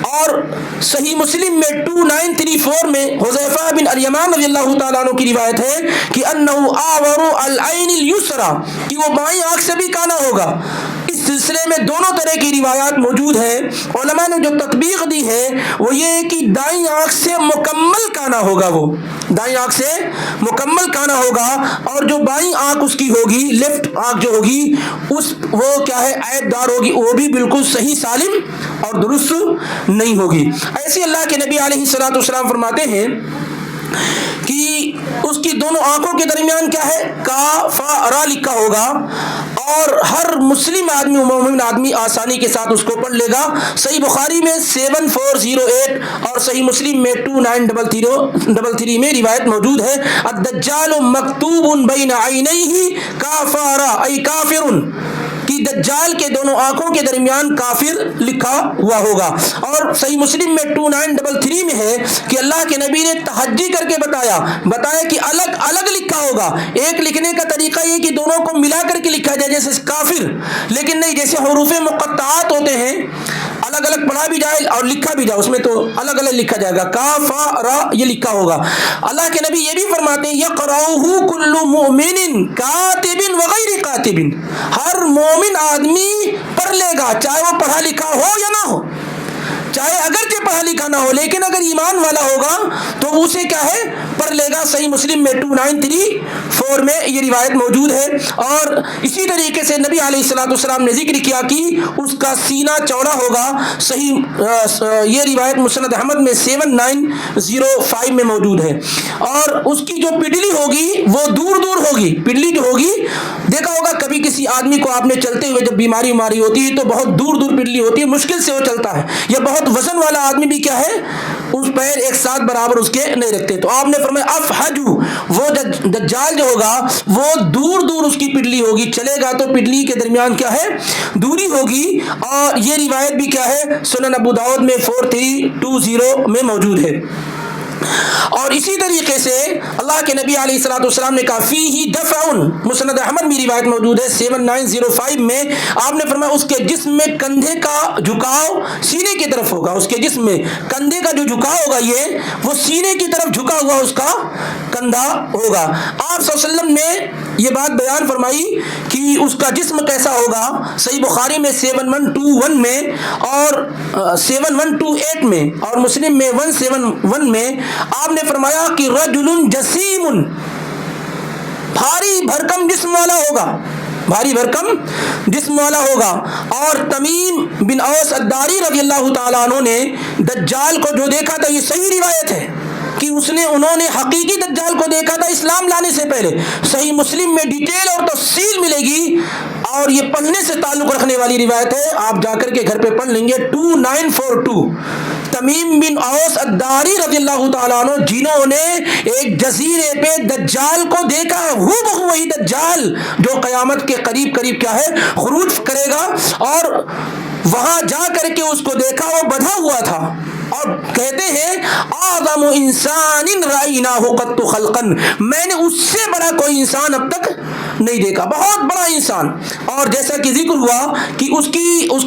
اور صحیح مسلم میں 2934 میں حذیفہ بن الیمان رضی اللہ تعالیٰ عنہ کی روایت ہے کہ انہ اعور العین الیسری، کہ وہ بائیں آنکھ سے بھی کانا ہوگا۔ اس سلسلے میں دونوں طرح کی روایات موجود ہیں۔ علماء نے جو تطبیق دی ہے وہ یہ ہے کہ دائیں آنکھ سے مکمل کانا ہوگا، وہ دائیں آنکھ سے مکمل کانا ہوگا، اور جو بائیں آنکھ اس کی ہوگی، لیفٹ آنکھ جو ہوگی وہ کیا ہے عیب دار ہوگی، وہ بھی بالکل صحیح سالم اور درست نہیں ہوگی۔ ایسے اللہ کے نبی علیہ الصلوۃ والسلام فرماتے ہیں کہ اس کی دونوں آنکھوں کے درمیان کیا ہے کاف را لکھا ہوگا، اور ہر مسلم آدمی مومن آدمی آسانی کے ساتھ اس کو پڑھ لے گا۔ صحیح بخاری میں 7408 اور صحیح مسلم میں 2933 میں روایت موجود ہے الدجال مکتوب بین عینیہ کافارا ای کافر، کہ دجال کے دونوں آنکھوں کے درمیان کافر لکھا ہوا ہوگا۔ اور صحیح مسلم میں 2933 میں ہے کہ اللہ کے نبی نے تہجی کر کے بتایا کہ الگ الگ لکھا ہوگا۔ ایک لکھنے کا طریقہ یہ کہ دونوں کو ملا کر کے لکھا جائے جیسے کافر، لیکن نہیں جیسے حروف مقطعات ہوتے ہیں الگ الگ پڑھا بھی جائے اور لکھا بھی جائے، اس میں تو الگ الگ لکھا جائے گا، کاف را یہ لکھا ہوگا۔ اللہ کے نبی یہ بھی فرماتے ہیں یقرؤہ کل مؤمن کاتب وغیر کاتب، ہر مومن آدمی پڑھ لے گا چاہے وہ پڑھا لکھا ہو یا نہ ہو، چاہے اگرچہ پڑھا لکھا نہ ہو، لیکن اگر ایمان والا ہوگا تو اسے کیا ہے پڑھ لے گا۔ صحیح مسلم میں 2934 میں یہ روایت موجود ہے۔ اور اسی طریقے سے نبی علیہ الصلوۃ والسلام نے ذکر کیا کہ اس کا سینہ چوڑا ہوگا۔ صحیح یہ روایت مسند احمد میں 7905 میں موجود ہے۔ اور اس کی جو پڈلی ہوگی وہ دور دور ہوگی، پڈلی جو ہوگی دیکھا ہوگا کبھی کسی آدمی کو آپ نے چلتے ہوئے جب بیماری ہوتی ہے تو بہت دور دور پڈلی ہوتی ہے، مشکل سے وہ چلتا ہے، یا بہت وزن والا آدمی بھی کیا ہے اس پیر ایک ساتھ برابر اس کے نہیں رکھتے۔ تو آپ نے فرمایا افحجو، وہ دجال جو ہوگا وہ دور دور اس کی پڈلی ہوگی، چلے گا تو پڈلی کے درمیان کیا ہے دوری ہوگی۔ اور یہ روایت بھی کیا ہے سنن ابو داؤد میں 4320 میں موجود ہے۔ اور اسی طریقے سے اللہ کے نبی علیہ الصلوۃ والسلام نے کہا فیہ دفع، مسند احمد میں روایت موجود ہے 7905 میں، آپ نے فرمایا اس کے جسم میں کندھے کا جھکاؤ سینے کی طرف ہوگا، اس کے جسم میں کندھے کا جو جھکاؤ ہوگا یہ وہ سینے کی طرف جھکا ہوا اس کا کندھا ہوگا۔ آپ صلی اللہ علیہ وسلم نے یہ بات بیان فرمائی کہ اس کا جسم کیسا ہوگا، صحیح بخاری میں 7121 میں اور 7128 میں اور مسلم میں 171 میں آپ نے فرمایا کہ رجل جسیم، بھاری بھرکم جسم والا ہوگا، بھاری بھرکم جسم والا ہوگا۔ اور تمیم بن اوس الداری رضی اللہ تعالیٰ عنہ نے دجال کو جو دیکھا تھا، یہ صحیح روایت ہے کہ کہ انہوں نے حقیقی دجال کو دیکھا تھا اسلام لانے سے پہلے. صحیح مسلم میں ڈیٹیل اور تفصیل ملے گی اور یہ پڑھنے سے تعلق رکھنے والی روایت ہے, آپ جا کر کے گھر پہ پڑھ لیں گے. 2942 تمیم بن اوس الداری رضی اللہ تعالیٰ عنہ, جنہوں نے ایک جزیرے پہ دجال کو دیکھا ہے, وہی دجال جو قیامت کے قریب کیا ہے خروج کرے گا, اور وہاں جا کر کے اس کو دیکھا, وہ بدھا ہوا تھا, اور کہتے ہیں اعظم انسان رأیناہ قط خلقا, میں نے اس سے بڑا کوئی انسان اب تک نہیں دیکھا, بہت بڑا انسان. اور جیسا کہ ذکر ہوا کہ اس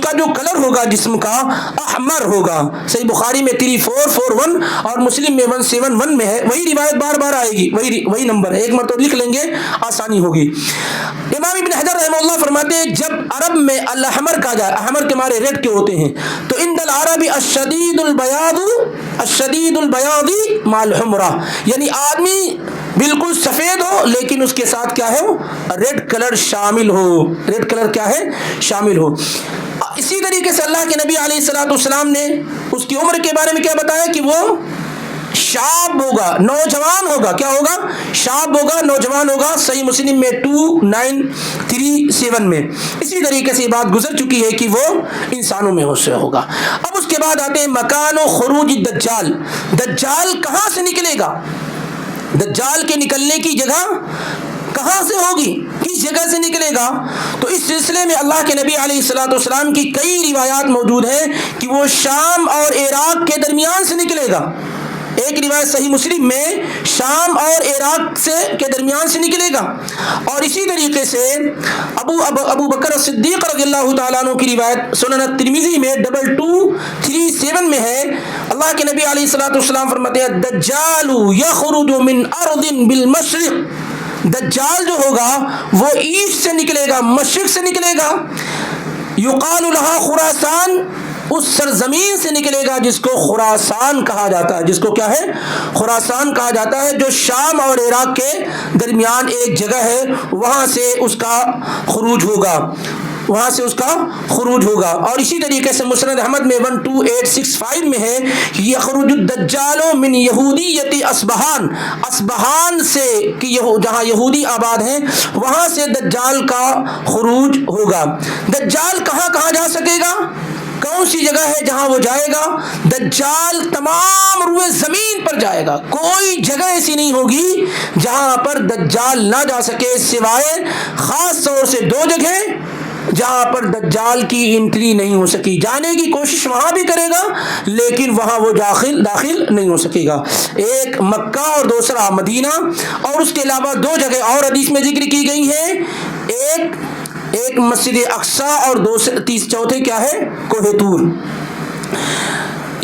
کا جو کلر ہوگا جسم کا احمر ہوگا. صحیح بخاری میں 3441 اور مسلم میں 171 میں ہے, وہی روایت بار بار آئے گی, وہی نمبر ہے, ایک مرتبہ لکھ لیں گے آسانی ہوگی. امام ابن حجر رحمہ اللہ فرماتے ہیں جب عرب میں الاحمر کہا جائے, احمر کے مارے ریڈ کے ہوتے ہیں, تو عند العربی الشدید البیاض مع الحمرہ, یعنی آدمی بالکل سفید ہو لیکن اس کے ساتھ کیا ہے, ریڈ کلر شامل ہو, ریڈ کلر کیا ہے شامل ہو. اسی طریقے سے اللہ کے نبی علیہ الصلوۃ والسلام نے اس کی عمر کے بارے میں کیا بتایا کہ وہ شاب ہوگا, نوجوان ہوگا. کیا ہوگا؟ شاب ہوگا, نوجوان ہوگا. صحیح مسلم میں 2937 میں. اسی طریقے سے یہ بات گزر چکی ہے کہ وہ انسانوں میں سے ہوگا. اب اس کے بعد آتے ہیں مکان و خروج الدجال, دجال کہاں سے نکلے گا, دجال کے نکلنے کی جگہ کہاں سے ہوگی, کس جگہ سے نکلے گا. تو اس سلسلے میں اللہ کے نبی علیہ الصلوۃ والسلام کی کئی روایات موجود ہیں کہ وہ شام اور عراق کے درمیان سے نکلے گا. ایک روایت صحیح مسلم میں شام اور عراق کے درمیان سے نکلے گا. اور اسی طریقے سے ابو بکر صدیق رضی اللہ تعالیٰ عنہ کی روایت سنن ترمذی میں 2237 میں ہے. اللہ کے نبی علیہ الصلوۃ والسلام فرماتے ہیں الدجال یخرج من ارض بالمشرق, دجال جو ہوگا وہ ایسٹ سے نکلے گا, مشرق سے نکلے گا. یقال لها خراسان, اس سرزمین سے نکلے گا جس کو خراسان کہا جاتا ہے, جس کو کیا ہے خراسان کہا جاتا ہے, جو شام اور عراق کے درمیان ایک جگہ ہے, وہاں سے اس کا خروج ہوگا. اور اسی طریقے سے مسند احمد میں 12865 میں ہے یخرج الدجال من یہودیت اصبہان سے, کہ جہاں یہودی آباد ہیں وہاں سے دجال کا خروج ہوگا. دجال کہاں جا سکے گا, کون سی جگہ ہے جہاں وہ جائے گا؟ دجال تمام روئے زمین پر جائے گا, کوئی جگہ ایسی نہیں ہوگی جہاں پر دجال نہ جا سکے, سوائے خاص طور سے 2 جگہ جہاں پر دجال کی انٹری نہیں ہو سکی. جانے کی کوشش وہاں بھی کرے گا لیکن وہاں وہ داخل نہیں ہو سکے گا, ایک مکہ اور دوسرا مدینہ. اور اس کے علاوہ 2 جگہ اور حدیث میں ذکر کی گئی ہیں, ایک مسجد اقصی اور چوتھے کیا ہے کوہ طور.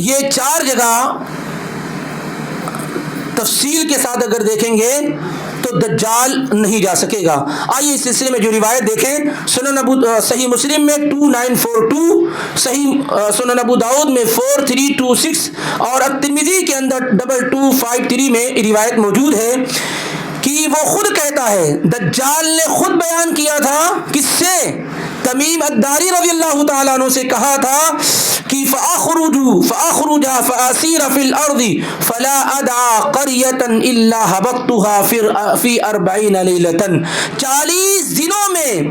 یہ 4 جگہ تفصیل کے ساتھ اگر دیکھیں گے تو دجال نہیں جا سکے گا. آئیے اس سلسلے میں جو روایت دیکھیں, صحیح مسلم میں 2942, صحیح سنن ابو داؤد میں 4326 اور الترمذی کے اندر 2253 میں روایت موجود ہے کہ وہ خود کہتا ہے, دجال نے خود بیان کیا تھا, کس سے, تمیم الداری رضی اللہ تعالیٰ عنہ سے کہا تھا کہ فأخرج فأسير في الأرض فلا أدعى قرية إلا هبطتها في 40 ليلة, 40 دنوں میں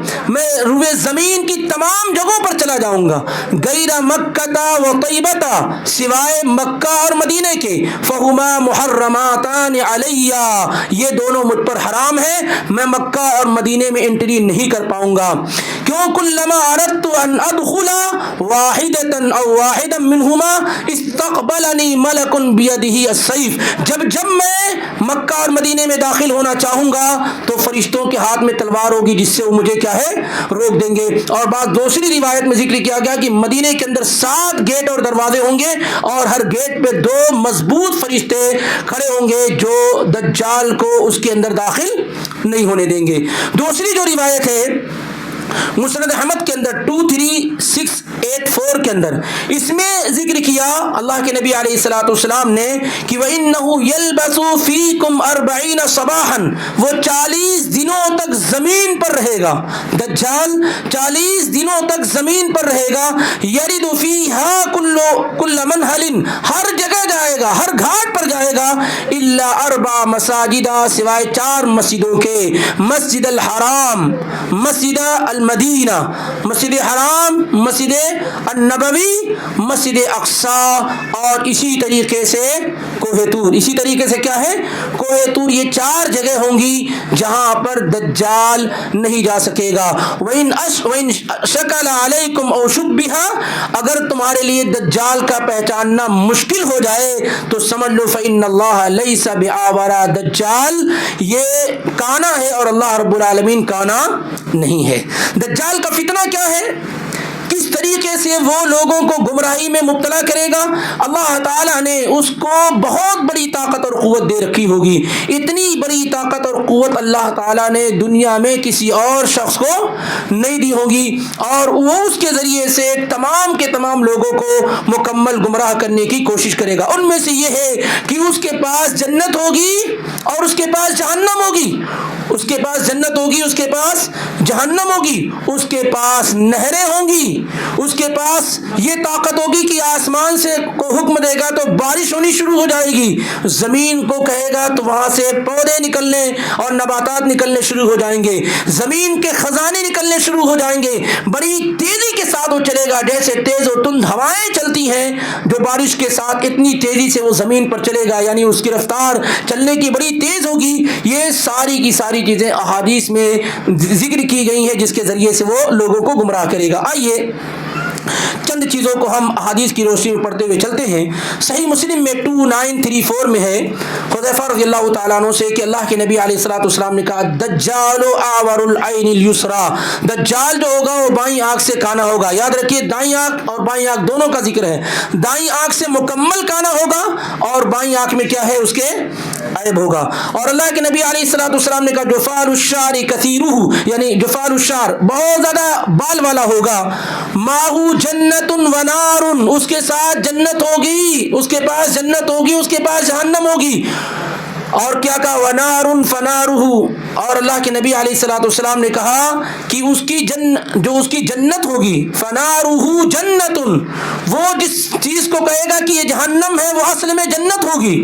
روئے زمین کی تمام جگہوں پر چلا جاؤں گا, غیر مکہ و طیبہ, سوائے مکہ اور مدینے کے, فہما محرماتان علی, یہ دونوں مجھ پر حرام ہیں, میں مکہ اور مدینے میں انٹری نہیں کر پاؤں گا. کیوں, کلما اردت ان ادخل واحدۃ او واحدا منهما استقبلنی ملک بیدہ السیف, جب میں مکہ اور مدینے میں داخل ہونا چاہوں گا تو فرشتوں کے ہاتھ میں تلوار ہوگی جس سے وہ مجھے کیا ہے روک دیں گے. اور بعد دوسری روایت میں ذکر کیا گیا کہ مدینے کے اندر 7 گیٹ اور دروازے ہوں گے اور ہر گیٹ پہ 2 مضبوط فرشتے کھڑے ہوں گے جو دجال کو اس کے اندر داخل نہیں ہونے دیں گے. دوسری جو روایت ہے مسند احمد کے اندر 23684 کے اندر اس میں ذکر کیا اللہ کے نبی علیہ الصلوۃ والسلام نے کہ وَإِنَّهُ يَلْبَسُ فِيكُمْ 40 صَبَاحًا، وہ 40 دنوں تک زمین پر رہے گا، دجال 40 دنوں تک زمین پر رہے گا، يَرِدُ فِيهَا كُلَّ مَنْهَلٍ، ہر جگہ جائے گا، ہر گھاٹ پر جائے گا، الا 4 مساجد، سوائے 4 مسجدوں کے، مسجد الحرام، مسجد المدینہ، مسجد حرام، مسجد النبوی، مسجد اقصی، اور اسی طریقے سے کوہ طور۔ اسی طریقے سے کیا ہے؟ کوہ طور۔ یہ 4 جگہ ہوں گی جہاں پر دجال نہیں جا سکے گا۔ وَإِن شَكَلَ عَلَيْكُمْ أَوْ شُبِّهَ، اگر تمہارے لیے دجال کا پہچاننا مشکل ہو جائے تو سمجھ لو فَإِنَّ اللَّهَ لَيْسَ بِأَعْوَرَ، دجال یہ کانا ہے اور اللہ رب العالمین کانا نہیں ہے۔ دجال کا فتنہ کیا ہے؟ کس طریقے سے وہ لوگوں کو گمراہی میں مبتلا کرے گا؟ اللہ تعالیٰ نے اس کو بہت بڑی طاقت اور قوت دے رکھی ہوگی۔ اتنی بڑی طاقت اور قوت اللہ تعالیٰ نے دنیا میں کسی اور شخص کو نہیں دی ہوگی، اور وہ اس کے ذریعے سے تمام کے تمام لوگوں کو مکمل گمراہ کرنے کی کوشش کرے گا۔ ان میں سے یہ ہے کہ اس کے پاس جنت ہوگی اور اس کے پاس جہنم ہوگی، اس کے پاس جنت ہوگی، اس کے پاس جہنم ہوگی، اس کے پاس نہریں ہوں گی، اس کے پاس یہ طاقت ہوگی کہ آسمان سے کو حکم دے گا تو بارش ہونی شروع ہو جائے گی، زمین کو کہے گا تو وہاں سے پودے نکلنے اور نباتات نکلنے شروع ہو جائیں گے، زمین کے خزانے نکلنے شروع ہو جائیں گے، بڑی تیزی کے ساتھ وہ چلے گا، جیسے تیز و تند ہوائیں چلتی ہیں جو بارش کے ساتھ اتنی تیزی سے وہ زمین پر چلے گا، یعنی اس کی رفتار چلنے کی بڑی تیز ہوگی۔ یہ ساری کی ساری چیزیں احادیث میں ذکر کی گئی ہیں جس کے ذریعے سے وہ لوگوں کو گمراہ کرے گا۔ آئیے چند چیزوں کو ہم احادیث کی روشنی میں پڑھتے ہوئے چلتے ہیں۔ صحیح مسلم میں 2934 میں ہے حذیفہ رضی اللہ تعالیٰ عنہ سے کہ اللہ کے نبی علیہ الصلوۃ والسلام نے کہا دجال اعور العین الیسریٰ، دجال جو ہوگا وہ بائیں آنکھ سے کانا ہوگا۔ یاد رکھیے دائیں آنکھ اور بائیں آنکھ دونوں کا ذکر ہے، دائیں آنکھ سے مکمل کانا ہوگا اور بائیں آنکھ میں کیا ہے؟ اس کے عیب ہوگا۔ اور اللہ کے نبی علیہ الصلوۃ والسلام نے کہا جفال الشعر کثیرہ، یعنی جفال الشعر بہت زیادہ بال والا ہوگا، ماہو جنت و نار، اس کے ساتھ جنت ہوگی، اس کے پاس جنت ہوگی، اس کے پاس جہنم ہوگی۔ اور کیا کہا؟ ونار فنارہ، اور اللہ کے نبی علیہ الصلوۃ والسلام نے کہا کہ اس کی جو اس کی جنت ہوگی، فنارہ جنت، وہ جس چیز کو کہے گا کہ یہ جہنم ہے وہ اصل میں جنت ہوگی،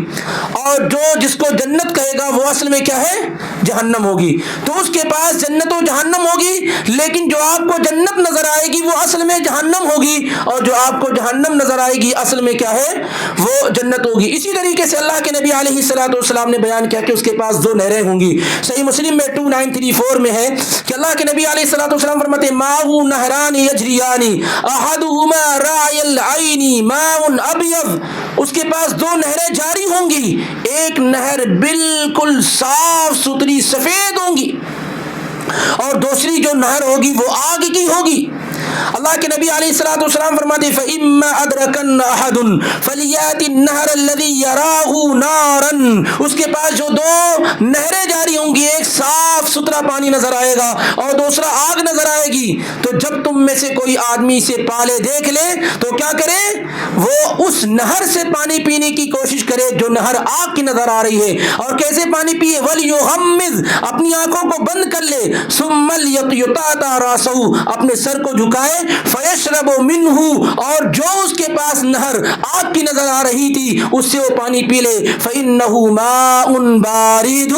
اور جس کو جنت کہے گا وہ اصل میں کیا ہے؟ جہنم ہوگی۔ تو اس کے پاس جنت و جہنم ہوگی، لیکن جو آپ کو جنت نظر آئے گی وہ اصل میں جہنم ہوگی، اور جو آپ کو جہنم نظر آئے گی اصل میں کیا ہے؟ وہ جنت ہوگی۔ اسی طریقے سے اللہ کے نبی علیہ الصلوۃ والسلام نے بیان کیا کہ اس کے پاس 2 نہریں ہوں گی۔ صحیح مسلم میں 2934 میں ہے کہ اللہ کے نبی علیہ الصلوۃ والسلام فرماتے ہیں ماء نہران یجریان احدهما راعی العین ماء ابیض، اس کے پاس 2 نہریں جاری ہوں گی، ایک نہر بالکل صاف ستھری سفید ہوں گی اور دوسری جو نہر ہوگی وہ آگ کی ہوگی۔ اللہ کے نبی علیہ الصلوۃ والسلام فرماتے ہیں فَإِمَّا أَدْرَكَنَّ أَحَدٌ فَلْيَأْتِ النَّهْرَ الَّذِي يَرَاهُ نَارًا، اس کے پاس جو 2 نہریں جاری ہوں گی، ایک صاف ستھرا پانی نظر آئے گا اور دوسرا آگ نظر آئے گی، تو جب تم میں سے کوئی آدمی سے پالے دیکھ لے تو کیا کرے؟ وہ اس نہر سے پانی پینے کی کوشش کرے جو نہر آگ کی نظر آ رہی ہے۔ اور کیسے پانی پیے؟ وَلْيُغَمِّضْ، اپنی آنکھوں کو بند کر لے، ثُمَّ لْيُطَأْطَأْ رَأْسَهُ، اپنے سر کو جھکائے، فَيَشْرَبُ مِنْهُ، اور جو اس کے پاس نہر آگ کی نظر آ رہی تھی اس سے وہ پانی پی لے، فَإِنَّهُ مَاءٌ بَارِدٌ،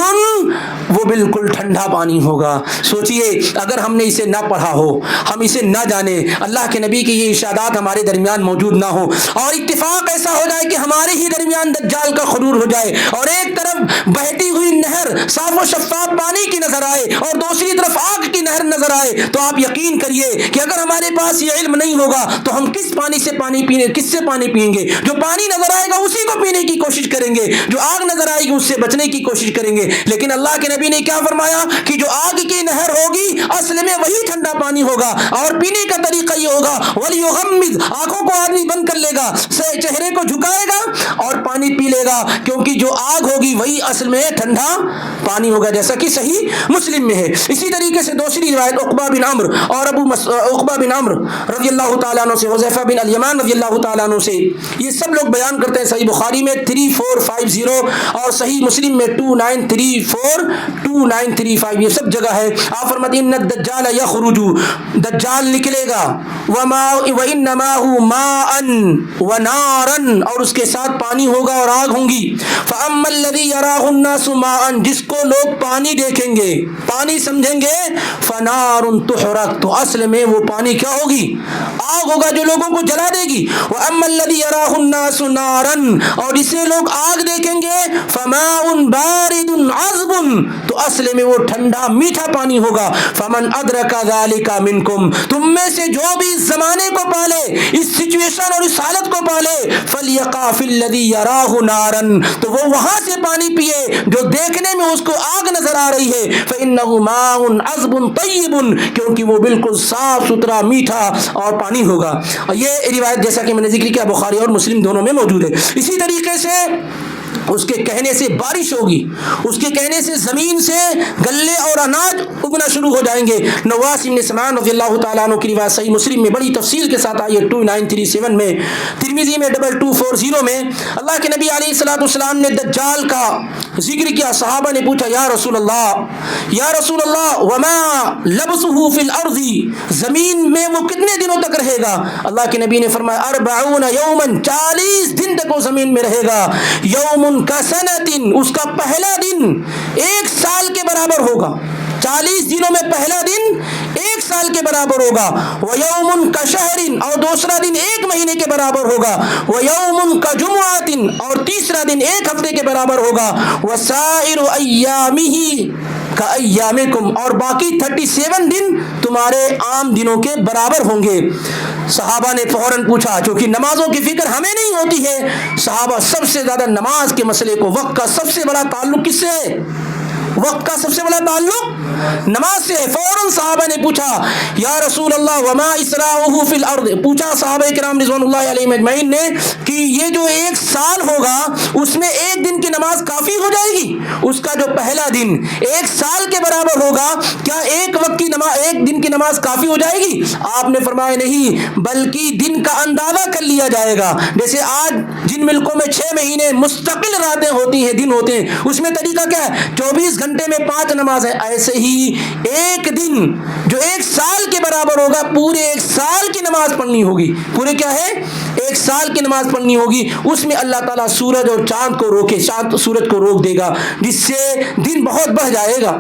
وہ بالکل ٹھنڈا پانی ہوگا۔ سوچئے اگر ہم نے اسے نہ پڑھا ہو، ہم اسے نہ جانے، اللہ کے نبی کی یہ ارشادات ہمارے درمیان موجود نہ ہو، اور اتفاق ایسا ہو جائے کہ ہمارے ہی درمیان دجال کا حضور ہو جائے، اور ایک طرف بہتی ہوئی نہر صاف و شفاف پانی کی نظر آئے اور دوسری طرف آگ کی نہر نظر آئے، تو آپ یقین کریے کہ اگر ہمارے پاس یہ علم نہیں ہوگا تو ہم کس پانی سے پانی پینے کس سے پانی پئیں گے؟ جو پانی نظر آئے گا اسی کو پینے کی کوشش کریں گے، جو آگ نظر آئے گی اس سے بچنے کی کوشش کریں گے۔ لیکن اللہ کے نبی نے کیا فرمایا کہ جو آگ کی نہر ہوگی اصل میں وہی ٹھنڈا پانی ہوگا، اور پینے کا طریقہ یہ ہوگا وَلْيُغَمِّضْ، آنکھوں کو آدمی بند کر لے گا، چہرے کو جھکائے گا اور پانی پی لے گا، کیونکہ جو آگ ہوگی وہی اصل میں ٹھنڈا پانی ہوگا، جیسا کہ صحیح مسلم میں ہے۔ اسی طریقے سے دوسری روایت عقبہ بن عمرو اور عقبہ بن عمرو رضی اللہ تعالیٰ عنہ سے، حذیفہ بن الیمان رضی اللہ تعالیٰ عنہ سے، یہ سب لوگ بیان کرتے ہیں۔ صحیح بخاری میں 3450 اور صحیح مسلم میں 2934 2935، یہ سب جگہ ہے۔ آپ فرماتے ہیں ان الدجال یخرج، دجال نکلے گا، وانما هو ماء ونارا، اور اس کے ساتھ پانی ہوگا اور آگ ہوں گی۔ فاما الذي يراه الناس ماء، جس کو لوگ پانی دیکھیں گے، پانی سمجھیں گے، فنار تحرق، تو اصل میں وہ پانی کیا ہوگی؟ آگ ہوگا جو لوگوں کو جلا دے گی۔ واما الذي يراه الناس نارا، اور جسے لوگ آگ دیکھیں گے، فماء بارد عذب، تو اصل میں وہ ٹھنڈا میٹھا پانی ہوگا۔ فمن ادرک ذلک منکم، تم میں سے جو بھی اس زمانے کو پالے، اس سچویشن اور اس حالت کو پالے، فلیقع فی الذی یراہ نارا، تو وہ وہاں سے پانی پیے جو دیکھنے میں اس کو آگ نظر آ رہی ہے، فانہ ماء عذب طیب، کیونکہ وہ بالکل صاف ستھرا میٹھا اور پانی ہوگا۔ یہ روایت جیسا کہ میں نے ذکر کیا بخاری اور مسلم دونوں میں موجود ہے۔ اسی طریقے سے اس کے کہنے سے بارش ہوگی، اس کے کہنے سے زمین سے گلے اور اناج اگنا شروع ہو جائیں گے۔ نواس بن سمعان رضی اللہ تعالیٰ عنہ کی روایت صحیح مسلم میں بڑی تفصیل کے ساتھ آئی ہے 2937 میں، ترمذی میں 2240 میں۔ اللہ کے نبی علیہ الصلوۃ والسلام نے دجال کا ذکر کیا، صحابہ نے پوچھا یا رسول اللہ وما لبثه فی الارض، زمین میں وہ کتنے دنوں تک رہے گا؟ اللہ کے نبی نے فرمایا 40 یوما، 40 دن تک وہ زمین میں رہے گا۔ یوم کسنۃ، اس کا پہلا دن 1 سال کے برابر ہوگا، 40 دنوں میں پہلا دن 1 سال کے برابر ہوگا۔ وَيَوْمٌ كَشَهْرٍ، اور دوسرا دن 1 مہینے کے برابر ہوگا۔ وَيَوْمٌ كَجُمْعَةٍ، اور تیسرا دن 1 ہفتے کے برابر ہوگا۔ وَسَائِرُ أَيَّامِهِ كَأَيَّامِكُمْ، اور باقی 37 دن تمہارے عام دنوں کے برابر ہوں گے۔ صحابہ نے فوراً پوچھا، چونکہ نمازوں کی فکر ہمیں نہیں ہوتی ہے، صحابہ سب سے زیادہ نماز کے مسئلے کو، وقت کا سب سے بڑا تعلق کس سے ہے؟ وقت کا سب سے بڑا تعلق نماز سے ہے۔ فوراً صحابہ نے پوچھا یا رسول اللہ وما اسراؤہ فی الارض، پوچھا صحابہ کرام رضوان اللہ علیہم اجمعین نے کہ یہ جو 1 سال ہوگا اس میں 1 دن کی نماز کافی ہو جائے گی؟ اس کا جو پہلا دن 1 سال کے برابر ہوگا، کیا 1 وقت کی نماز، 1 دن کی نماز کافی ہو جائے گی؟ آپ نے فرمایا نہیں، بلکہ دن کا اندازہ کر لیا جائے گا۔ جیسے آج جن ملکوں میں 6 مہینے مستقل راتیں ہوتی ہیں، دن ہوتے ہیں، اس میں طریقہ کیا ہے؟ 24 گھنٹے میں 5 نماز ہے۔ ایسے ہی 1 دن جو 1 سال کے برابر ہوگا، پورے 1 سال کی نماز پڑھنی ہوگی۔ پورے کیا ہے؟ 1 سال کی نماز پڑھنی ہوگی۔ اس میں اللہ تعالیٰ سورج اور چاند کو روکے، سورج کو روک دے گا، جس سے دن بہت بڑھ جائے گا۔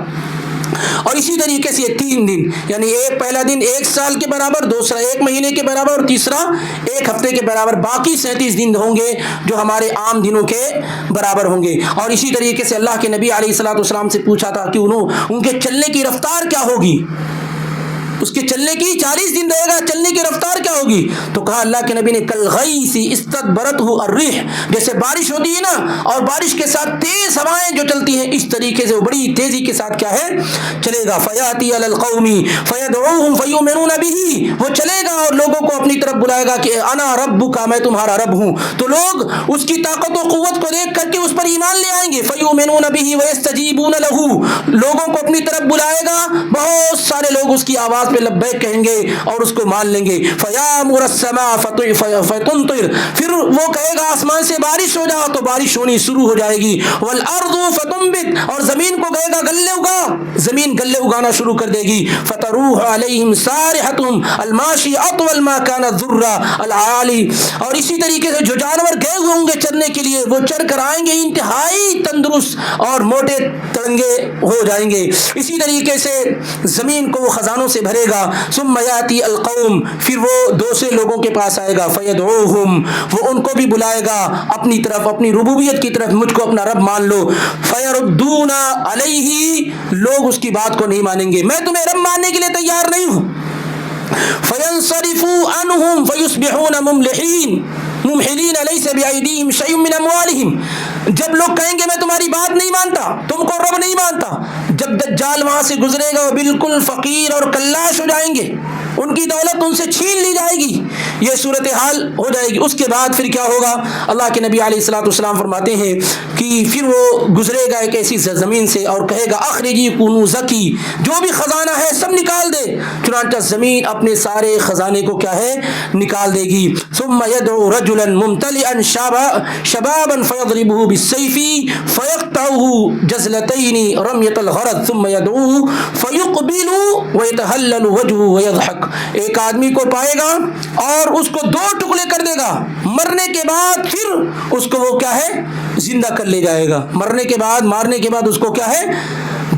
اور اسی طریقے سے 3 دن، یعنی پہلا دن 1 سال کے برابر، دوسرا 1 مہینے کے برابر، اور تیسرا 1 ہفتے کے برابر، باقی 37 دن ہوں گے جو ہمارے عام دنوں کے برابر ہوں گے۔ اور اسی طریقے سے اللہ کے نبی علیہ الصلوۃ والسلام سے پوچھا تھا کہ ان کے چلنے کی رفتار کیا ہوگی؟ اس کے چلنے کی 40 دن رہے گا، چلنے کی رفتار کیا ہوگی؟ تو کہا اللہ کے نبی نے کالغیث استدبرتہ الريح، جیسے بارش ہوتی ہے نا، اور بارش کے ساتھ تیز ہوائیں جو چلتی ہیں، اس طریقے سے وہ بڑی تیزی کے ساتھ کیا ہے؟ چلے گا۔ فیاتی علی القوم فیدعوہم فیؤمنون بہ، وہ چلے گا اور لوگوں کو اپنی طرف بلائے گا کہ انا ربک، میں تمہارا رب ہوں۔ تو لوگ اس کی طاقت و قوت کو دیکھ کر کے اس پر ایمان لے آئیں گے۔ فیؤمنون بہ ویستجیبون لہ، لوگوں کو اپنی طرف بلائے گا، بہت سارے لوگ اس کی آواز پہ لبیک کہیں گے اور اس کو مان لیں گے۔ فیامر السماء فتمطر، پھر وہ کہے گا آسمان سے بارش ہو جاؤ، تو بارش ہونی شروع ہو جائے گی۔ والارض فتنبت، اور زمین کو کہے گا گلے اگا، زمین گلے اگانا شروع کر دے گی۔ فتروح علیہم صارحتهم الماشی اطول ما كان الذر العالی، اور اسی طریقے سے جو جانور گئے ہوئے ہوں گے چرنے کے لیے، وہ چر کر آئیں گے انتہائی تندرست اور موٹے تڑنگے ہو جائیں گے۔ اسی طریقے سے زمین کو وہ خزانوں سے بھرے گا۔ ثم یاتی القوم، پھر وہ دوسرے لوگوں کے پاس آئے گا، فیدعوہم، وہ ان کو بھی بلائے گا اپنی طرف، اپنی ربوبیت کی طرف، مجھ کو اپنا رب مان لو۔ فیردون علیہ، لوگ اس کی بات کو نہیں مانیں گے، میں تمہیں رب ماننے کے لیے تیار نہیں ہوں، فَيَنْصَرِفُوا عَنْهُمْ فَيُصْبِحُونَ مُمْحِلِينَ لَيْسَ بِأَيْدِيهِمْ شَيْءٌ مِّنْ أَمْوَالِهِمْ. جب لوگ کہیں گے میں تمہاری بات نہیں مانتا، تم کو رب نہیں مانتا، جب دجال وہاں سے گزرے گا وہ بالکل فقیر اور کلاش ہو جائیں گے، ان کی دولت ان سے چھین لی جائے گی، یہ صورتحال ہو جائے گی. اس کے بعد پھر کیا ہوگا؟ اللہ کے نبی علیہ الصلوۃ والسلام فرماتے ہیں کہ پھر وہ گزرے گا ایک ایسی زمین سے اور کہے گا اخرجی کنوزکی، جو بھی خزانہ ہے سب نکال دے. چنانچہ زمین اپنے سارے خزانے کو کیا ہے نکال دے گی. ثم يدعو رجلا ممتلئا شبابا فيضربه بالسيف فيقطعه جزلتين رمية الغرض ثم يدعوه فيقبل ويتهلل وجهه ويضحك. ایک آدمی کو پائے گا اور اس کو دو ٹکڑے کر دے گا، مرنے کے بعد پھر اس کو وہ کیا ہے زندہ کر لے جائے گا. مرنے کے بعد مارنے کے بعد اس کو کیا ہے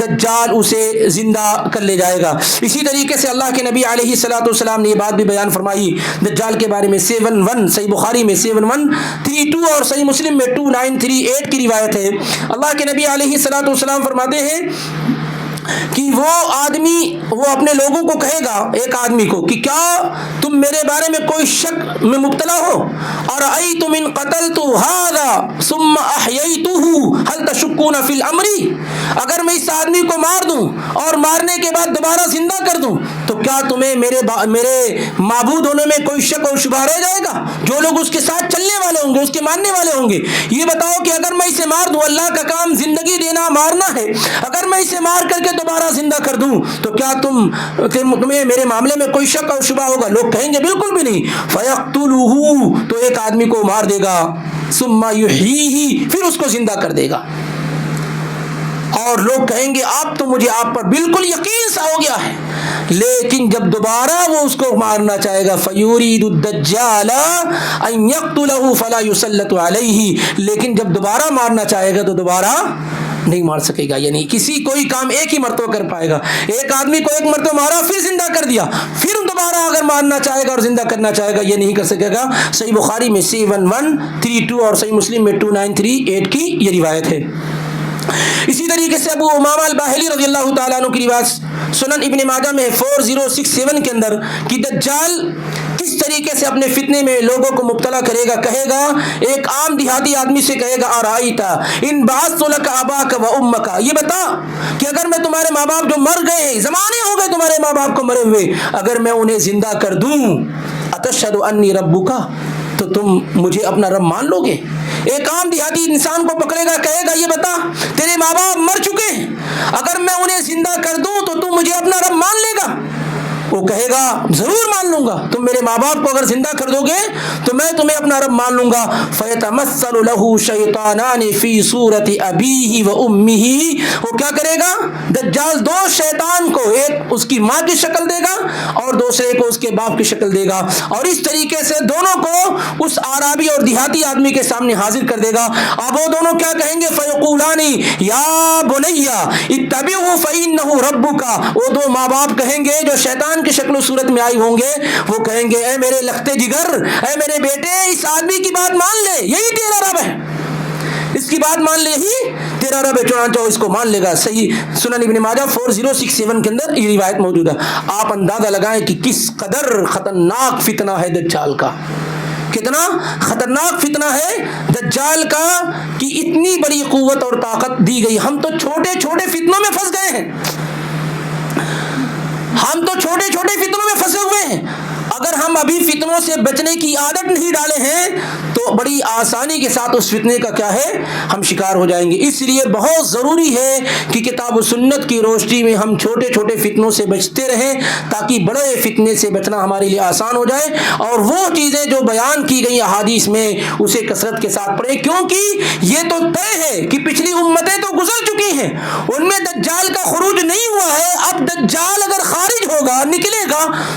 دجال اسے زندہ کر لے جائے گا. اسی طریقے سے اللہ کے نبی علیہ الصلوۃ والسلام نے یہ بات بھی بیان فرمائی دجال کے بارے میں. 71 صحیح بخاری میں 7132 اور صحیح مسلم میں 2938 کی روایت ہے. اللہ کے نبی علیہ الصلوۃ والسلام فرماتے ہیں کہ وہ آدمی وہ اپنے لوگوں کو کہے گا، ایک آدمی کو، کہ کیا تم میرے بارے میں کوئی شک میں مبتلا ہو؟ ارأیتم ان قتلت هذا ثم احییته هل تشکون فی الامر؟ اگر میں اس آدمی کو مار دوں اور مارنے کے بعد دوبارہ زندہ کر دوں تو کیا تمہیں میرے معبود ہونے میں کوئی شک اور شبہ رہ جائے گا؟ جو لوگ اس کے ساتھ چلنے والے ہوں گے، اس کے ماننے والے ہوں گے، یہ بتاؤ کہ اگر میں اسے مار دوں، اللہ کا کام زندگی دینا مارنا ہے، اگر میں اسے مار کر کے دوبارہ زندہ کر دوں تو کیا تمہیں میرے معاملے میں کوئی شک اور شبہ ہوگا؟ لوگ کہیں گے بالکل بھی نہیں. فَيَقْتُلُهُ، تو ایک آدمی کو مار دے گا، ثُمَّ يُحْيِيهِ، پھر اس کو زندہ کر دے گا. اور لوگ کہیں گے آپ تو مجھے آپ پر بالکل یقین سا ہو گیا ہے. لیکن جب دوبارہ وہ اس کو مارنا چاہے گا فَيُرِيدُ الدَّجَّالَ أَن يَقْتُلَهُ فَلَا يُسَلَّطُ عَلَيْهِ، لیکن جب دوبارہ مارنا چاہے گا تو دوبارہ نہیں مار سکے گا. یعنی کسی کوئی کام ایک ہی مرتبہ کر پائے گا. ایک آدمی کو ایک مرتبہ مارا پھر زندہ کر دیا، پھر دوبارہ اگر مارنا چاہے گا اور زندہ کرنا چاہے گا یہ نہیں کر سکے گا. صحیح بخاری میں 7132 اور صحیح مسلم میں 2938 کی یہ روایت ہے. اسی طریقے سے ابو امامہ الباہلی رضی اللہ تعالیٰ عنہ کی روایت سنن ابن ماجہ میں 4067 کے اندر کہ دجال کس طریقے سے اپنے فتنے میں لوگوں کو مبتلا کرے گا. کہے گا ایک عام دیہاتی آدمی سے کہے گا ارائیتا ان بعثت لک اباک و امک، یہ بتا کہ اگر میں تمہارے ماں باپ جو مر گئے ہیں، زمانے ہو گئے تمہارے ماں باپ کو مرے ہوئے، اگر میں انہیں زندہ کر دوں اتشہد انی ربک، تو تم مجھے اپنا رب مان لو گے؟ ایک عام دیہاتی انسان کو پکڑے گا، کہے گا یہ بتا تیرے ماں باپ مر چکے ہیں، اگر میں انہیں زندہ کر دوں تو تم مجھے اپنا رب مان لے گا؟ وہ کہے گا ضرور مان لوں گا، تم میرے ماں باپ کو اگر زندہ کر دو گے تو میں تمہیں اپنا رب مان لوں گا. فَيَتَمَثَّلُ لَهُ شَيْطَانَانِ فِي صُورَةِ أَبِيهِ وَأُمِّهِ، وہ کیا کرے گا؟ دجال دو شیطان کو، ایک اس کی ماں کی شکل دے گا اور دوسرے کو اس کے باپ کی شکل دے گا، اور اس طریقے سے دونوں کو اس عربی اور دیہاتی آدمی کے سامنے حاضر کر دے گا. اب وہ دونوں کیا کہیں گے؟ فَيَقُولَانِ يَا بُنَيَّ اتَّبِعْهُ فَإِنَّهُ رَبُّكَ، وہ دو ماں باپ کہیں گے جو شیطان کی شکل و صورت میں آئی ہوں گے، وہ کہیں گے اے میرے لختے جگر، اے میرے بیٹے، اس آدمی کی بات مان لے، یہی تیرا رب ہے، اس کی بات مان لے، ہی تیرا رب ہے. چنانچہ اس کو مان لے گا. صحیح سنن ابن ماجہ 4067 کے اندر یہ روایت موجود ہے. آپ اندازہ لگائیں کہ کس قدر خطرناک فتنہ ہے دجال کا، کتنا خطرناک فتنہ ہے دجال کا، کہ اتنی بڑی قوت اور طاقت دی گئی. ہم تو چھوٹے چھوٹے فتنوں میں پھنس گئے ہیں، ہم تو چھوٹے چھوٹے فتنوں میں پھنسے ہوئے ہیں. اگر ہم ابھی فتنوں سے بچنے کی عادت نہیں ڈالے ہیں تو بڑی آسانی کے ساتھ اس فتنے کا کیا ہے ہم شکار ہو جائیں گے. اس لیے بہت ضروری ہے کہ کتاب و سنت کی روشنی میں ہم چھوٹے چھوٹے فتنوں سے بچتے رہیں تاکہ بڑے فتنے سے بچنا ہمارے لیے آسان ہو جائے، اور وہ چیزیں جو بیان کی گئی احادیث میں اسے کثرت کے ساتھ پڑھیں، کیونکہ یہ تو طے ہے کہ پچھلی امتیں تو گزر چکی ہیں، ان میں دجال کا خروج نہیں ہوا ہے. اب دجال اگر خارج ہوگا، نکلے گا،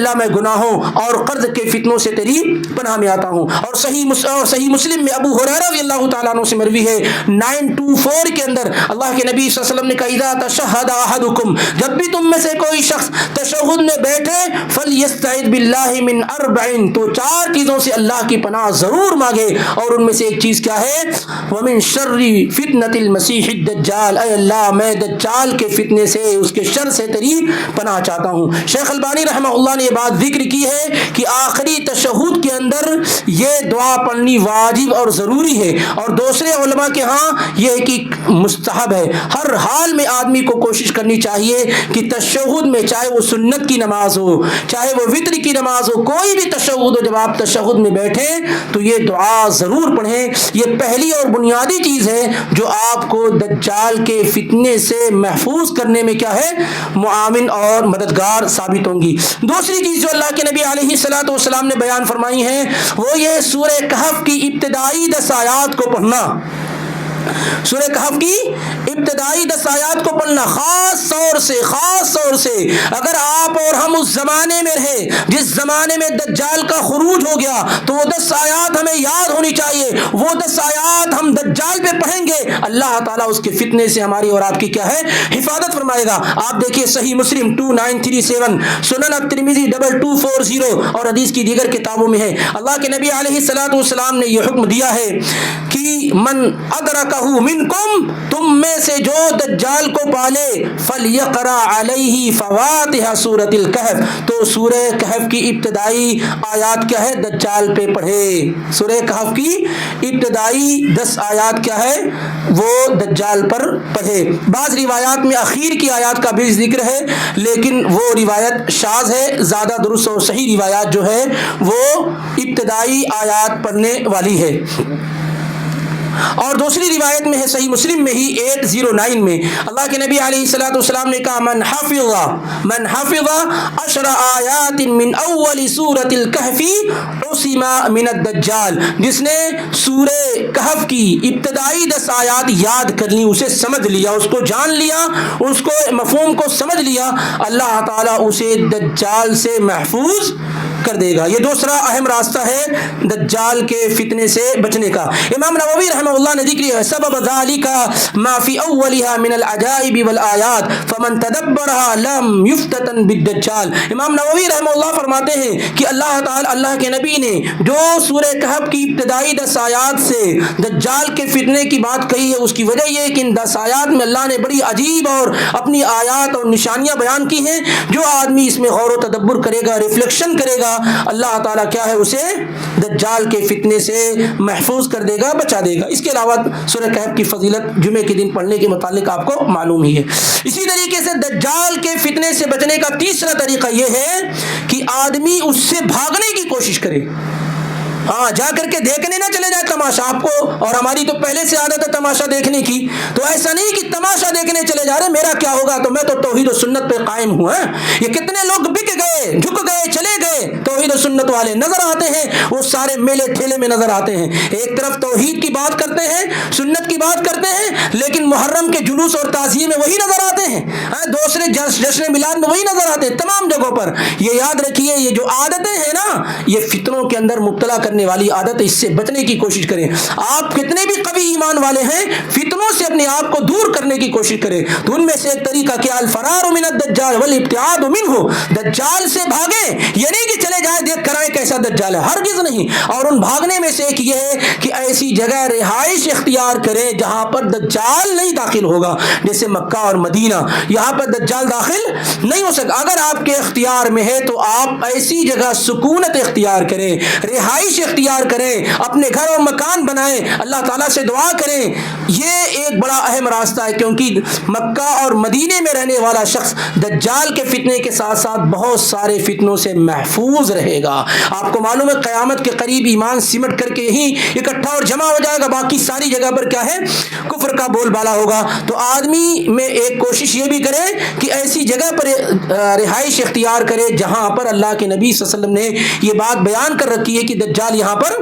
اللہ میں گناہوں اور قرض کے فتنوں سے تیری پناہ میں آتا ہوں. اور صحیح مسلم میں ابو ہریرہ رضی اللہ تعالیٰ عنہ سے مروی ہے 924 کے اندر اللہ کے نبی صلی اللہ علیہ وسلم نے کہا اذا تشہد احدکم، جب بھی تم میں سے کوئی شخص تشہد میں بیٹھے فلیستعذ باللہ من اربع، تو 4 چیزوں سے اللہ کی پناہ ضرور مانگے، اور ان میں سے ایک چیز کیا ہے؟ ومن شر فتنۃ المسیح الدجال، اے اللہ میں دجال کے فتنے سے، اس کے شر سے تیری پناہ چاہتا ہوں. شیخ البانی رحمہ اللہ نے یہ بات ذکر کی ہے کہ آخری تشہد کے اندر یہ دعا پڑھنی واجب اور ضروری ہے، اور دوسرے علماء کے ہاں یہ ہے کہ مستحب ہے. ہر حال میں آدمی کو کوشش کرنی چاہیے کہ تشہد میں، چاہے وہ سنت کی نماز ہو، چاہے وہ وتر کی نماز ہو، کوئی بھی تشہد ہو، جب آپ تشہد میں بیٹھیں تو یہ دعا ضرور پڑھیں. یہ پہلی اور بنیادی چیز ہے جو آپ کو دجال کے فتنے سے محفوظ کرنے میں کیا ہے؟ معاون اور مددگار ثابت ہوں گی. دوسری چیز جو اللہ کے نبی علیہ الصلوۃ والسلام نے بیان فرمائی ہے وہ یہ سورہ کہف کی ابتدائی 10 آیات کو پڑھنا. سورہ کہف کی ابتدائی 10 آیات کو پڑھنا خاص طور سے اگر آپ اور ہم اس زمانے میں رہے جس زمانے میں دجال کا خروج ہو گیا تو وہ 10 آیات ہمیں یاد ہونی چاہیے. وہ 10 آیات ہم دجال پہ پڑھیں گے، اللہ تعالیٰ اس کے فتنے سے ہماری اور آپ کی کیا ہے؟ حفاظت فرمائے گا. آپ دیکھیے صحیح مسلم 2937، سنن الترمذی 2240 اور حدیث کی دیگر کتابوں میں ہے. اللہ کے نبی علیہ الصلوۃ والسلام نے یہ حکم دیا ہے کہ من ادرکہ منکم، تم میں سے جو دجال کو پالے، فلیقرأ علیہ فواتح سورۃ الکہف، تو سورہ کہف کی ابتدائی آیات کیا ہے؟ دجال پہ پڑھے. سورہ کہف کی ابتدائی 10 آیات کیا ہے؟ وہ دجال پر پڑھے. بعض روایات میں اخیر کی آیات کا بھی ذکر ہے، لیکن وہ روایت شاذ ہے. زیادہ درست اور صحیح روایات جو ہے وہ ابتدائی آیات پڑھنے والی ہے. اور دوسری روایت میں ہے صحیح مسلم میں ہی 809 میں اللہ کے نبی علیہ الصلوۃ والسلام نے کہا من حفظ 10 آیات من اول سورۃ الکہف عصم من الدجال، جس نے سورہ کہف کی ابتدائی 10 آیات یاد کر لی، اسے سمجھ لیا، اس کو جان لیا، اس کو مفہوم کو سمجھ لیا، اللہ تعالیٰ اسے دجال سے محفوظ کر دے گا. یہ دوسرا اہم راستہ ہے دجال کے فتنے سے بچنے کا. امام نووی رحمہ اللہ نے ذکر ہے سبب ذالک ما فی اولها من العجائب والآیات فمن تدبرها لم یفتتن بالدجال. امام نووی رحمہ اللہ فرماتے ہیں کہ اللہ تعالی، اللہ کے نبی نے جو سورہ کہف کی ابتدائی 10 آیات سے دجال کے فتنے کی بات کہی ہے، اس کی وجہ یہ ہے کہ ان 10 آیات میں اللہ نے بڑی عجیب اور اپنی آیات اور نشانیاں بیان کی ہیں. جو آدمی اس میں غور و تدبر کرے گا، ریفلیکشن کرے گا، اللہ تعالیٰ کیا ہے؟ اسے دجال کے فتنے سے محفوظ کر دے گا، بچا دے گا. اس کے علاوہ سورہ کہف کی فضیلت جمعے کے دن پڑھنے کے متعلق آپ کو معلوم ہی ہے. اسی طریقے سے دجال کے فتنے سے بچنے کا تیسرا طریقہ یہ ہے کہ آدمی اس سے بھاگنے کی کوشش کرے. ہاں، جا کر کے دیکھنے نہ چلے جائے تماشا. آپ کو اور ہماری تو پہلے سے عادت ہے تماشا دیکھنے کی، تو ایسا نہیں کہ تماشا دیکھنے چلے جا رہے میرا کیا ہوگا، تو میں تو توحید و سنت پہ قائم ہوں. یہ کتنے لوگ بک گئے، جھک گئے، چلے گئے، توحید و سنت والے نظر آتے ہیں، وہ سارے میلے ٹھیلے میں نظر آتے ہیں. ایک طرف توحید کی بات کرتے ہیں، سنت کی بات کرتے ہیں، لیکن محرم کے جلوس اور تعزیے میں وہی نظر آتے ہیں، دوسرے جشن میلاد میں وہی نظر آتے ہیں، تمام جگہوں پر. یہ یاد رکھیے، یہ جو عادتیں ہیں نا، یہ فتنوں کے اندر مبتلا کرنے والی عادت، اس سے بچنے کی کوشش کریں. آپ کتنے بھی قوی ایمان والے ہیں، فتنوں سے اپنے آپ کو دور کرنے کی کوشش کریں. تو ان میں سے ایک طریقہ کیا؟ الفرار من الدجال والابتعاد منه. دجال سے بھاگیں، یہ نہیں کہ چلے جائیں دیکھ کر آئے کیسا دجال ہے، ہرگز نہیں. اور ان بھاگنے میں سے ایک یہ ہے کہ ایسی جگہ رہائش اختیار کریں جہاں پر دجال نہیں داخل ہوگا، جیسے مکہ اور مدینہ. یہاں پر دجال داخل نہیں ہو سکتا. اگر آپ کے اختیار میں ہے تو آپ ایسی جگہ سکونت اختیار کریں، رہائش اختیار کریں، اپنے گھر اور مکان بنائیں، اللہ تعالیٰ سے دعا کریں. یہ ایک بڑا اہم راستہ ہے، کیونکہ مکہ اور مدینے میں رہنے والا شخص دجال کے فتنے کے ساتھ ساتھ بہت سارے فتنوں سے محفوظ رہے گا. آپ کو معلوم ہے قیامت کے قریب ایمان سمٹ کر کے یہی اکٹھا اور جمع ہو جائے گا، باقی ساری جگہ پر کیا ہے؟ کفر کا بول بالا ہوگا. تو آدمی میں ایک کوشش یہ بھی کرے کہ ایسی جگہ پر رہائش اختیار کرے جہاں پر اللہ کے نبی صلی اللہ علیہ وسلم نے یہ بات بیان کر رکھی ہے کہ دجال یہاں پر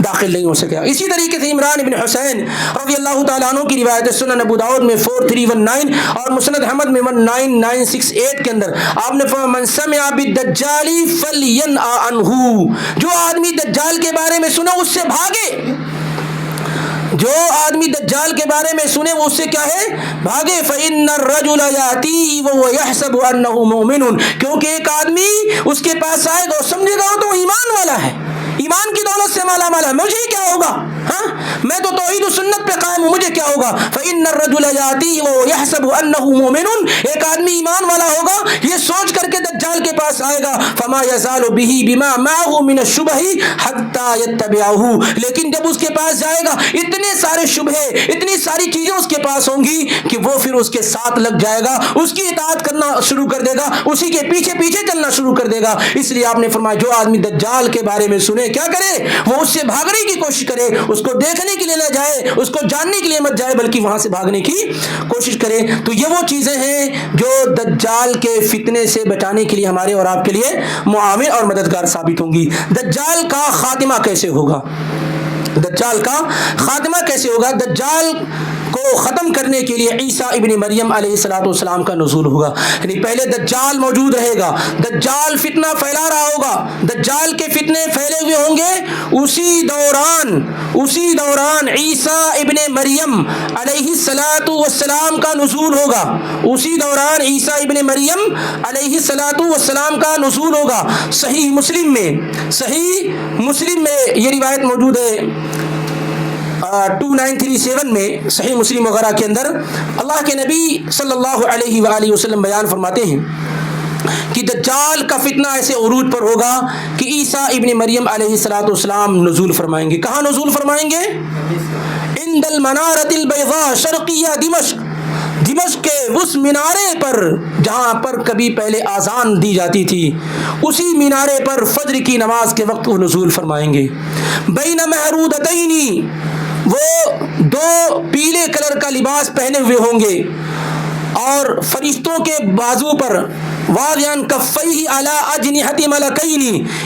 داخل نہیں ہو سکے. اسی طریقے سے عمران بن حسین رضی اللہ تعالیٰ عنہ کی روایت روایت ہے سنن ابو داؤد میں 4319 اور مسند احمد میں 19968 کے اندر آپ نے فرمایا من سمع بالدجال فلینأ عنہ، جو آدمی دجال کے بارے میں سنے اس سے بھاگے، جو آدمی دجال کے بارے میں سنے وہ اس سے کیا ہے بھاگے. فإن الرجل يأتي وهو يحسب أنه مؤمن، کیونکہ ایک آدمی اس کے پاس آئے گا اور سمجھے گا تو ایمان والا ہے، ایمان کی دولت سے مالا مالا ہے، مجھے کیا ہوگا، ہاں میں تو توحید و سنت پہ قائم ہوں، مجھے کیا ہوگا. فإن الرجل يأتي وهو يحسب أنه مؤمن، ایک آدمی ایمان والا ہوگا یہ سوچ کر کے دجال کے پاس آئے گا. فما يزال به بما معه من الشبه حتى يتبعه، لیکن جب اس کے پاس جائے گا اتنے سارے شبہے، اتنی ساری چیزیں اس کے پاس ہوں گی کہ وہ پھر اس کے ساتھ لگ جائے گا، اس کی اطاعت کرنا شروع کر دے گا، اسی کے پیچھے پیچھے چلنا شروع کر دے گا. اس لیے آپ نے فرمایا جو آدمی دجال کے بارے میں سنے کیا کرے، وہ اس سے بھاگنے کی کوشش کرے، اس کو دیکھنے کے لیے نہ جائے، اس کو جاننے کے لیے مت جائے، بلکہ وہاں سے بھاگنے کی کوشش کرے. تو یہ وہ چیزیں ہیں جو دجال کے فتنے سے بچانے کے لیے ہمارے اور آپ کے لیے معاون اور مددگار ثابت ہوں گی. دجال کا خاتمہ کیسے ہوگا، دجال کا خاتمہ کیسے ہوگا؟ دجال کو ختم کرنے کے لیے عیسیٰ ابن مریم علیہ السلام کا نزول ہوگا. یعنی پہلے دجال موجود رہے گا، دجال فتنہ پھیلا رہا ہوگا، دجال کے فتنے پھیلے ہوئے ہوں گے، اسی دوران عیسیٰ ابن مریم علیہ السلام کا نزول ہوگا، اسی دوران عیسیٰ ابن مریم علیہ السلام کا نزول ہوگا. صحیح مسلم میں یہ روایت موجود ہے 2937 میں صحیح مسلم وغیرہ کے اندر اللہ کے نبی صلی اللہ علیہ وآلہ وسلم بیان فرماتے ہیں کہ دجال کا فتنہ ایسے عروج پر ہوگا کہ عیسیٰ ابن مریم علیہ السلام نزول فرمائیں گے. کہاں نزول فرمائیں گے؟ عند المنارۃ البیضاء شرقیہ دمشق کے اس مینارے پر جہاں پر کبھی پہلے اذان دی جاتی تھی، اسی مینارے پر فجر کی نماز کے وقت وہ نزول فرمائیں گے. بین محرودتین، وہ دو پیلے کلر کا لباس پہنے ہوئے ہوں گے اور فرشتوں کے بازو پر واضعاً کفیہ علی اجنحۃ ملکین،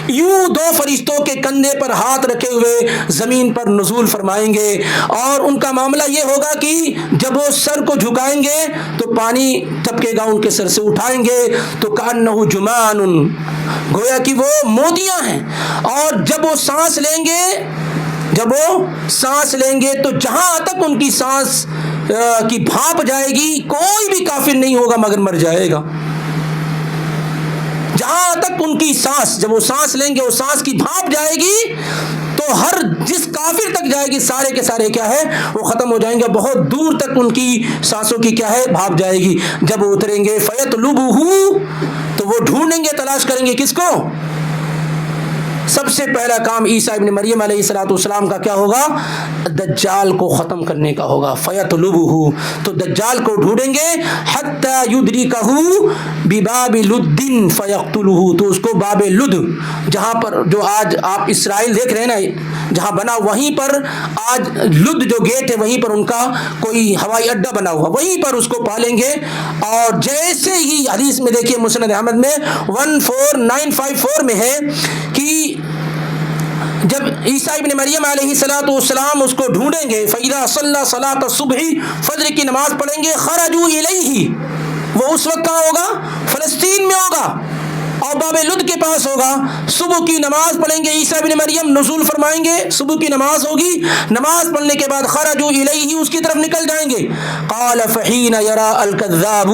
یوں دو فرشتوں کے کندھے پر ہاتھ رکھے ہوئے زمین پر نزول فرمائیں گے. اور ان کا معاملہ یہ ہوگا کہ جب وہ سر کو جھکائیں گے تو پانی ٹپکے گا ان کے سر سے، اٹھائیں گے تو کأنہ جمان، گویا کہ وہ موتیاں ہیں. اور جب وہ سانس لیں گے تو جہاں تک ان کی سانس کی بھاپ جائے گی کوئی بھی کافر نہیں ہوگا مگر مر جائے گا. جہاں تک ان کی سانس، جب وہ سانس لیں گے وہ سانس کی بھاپ جائے گی تو ہر جس کافر تک جائے گی سارے کے سارے کیا ہے وہ ختم ہو جائیں گے. بہت دور تک ان کی سانسوں کی کیا ہے بھاپ جائے گی. جب وہ اتریں گے فیطلبہ، تو وہ ڈھونڈیں گے، تلاش کریں گے کس کو؟ سب سے پہلا کام عیسیٰ ابن مریم علیہ السلام کا کیا ہوگا؟ دجال کو ختم کرنے کا ہوگا. فیطلبہ، تو دجال کو ڈھونڈیں گے، حتی یدرکہ بباب لد فیقتلہ، تو اس کو باب لد، جہاں پر جو آج آپ اسرائیل دیکھ رہے ہیں نا جہاں بنا، وہیں پر آج لد جو گیٹ ہے وہیں پر ان کا کوئی ہوائی اڈا بنا ہوا، وہیں پر اس کو پالیں گے. اور جیسے ہی حدیث میں دیکھیے مسند احمد میں 14954 میں ہے کہ جب عیسیٰ ابن مریم علیہ السلام اس کو ڈھونڈیں گے، فَإِذَا صَلَّى صَلَاةَ الصُّبْحِ، فجر کی نماز پڑھیں گے، خَرَجُوا إِلَيْهِ، وہ اس وقت کہاں ہوگا؟ فلسطین میں ہوگا اور باب لد کے پاس ہوگا. صبح کی نماز پڑھیں گے، عیسیٰ ابن مریم نزول فرمائیں گے، صبح کی نماز ہوگی، نماز پڑھنے کے بعد خرجوا الیہ، اس کی طرف نکل جائیں گے. قال فحین یرا الکذاب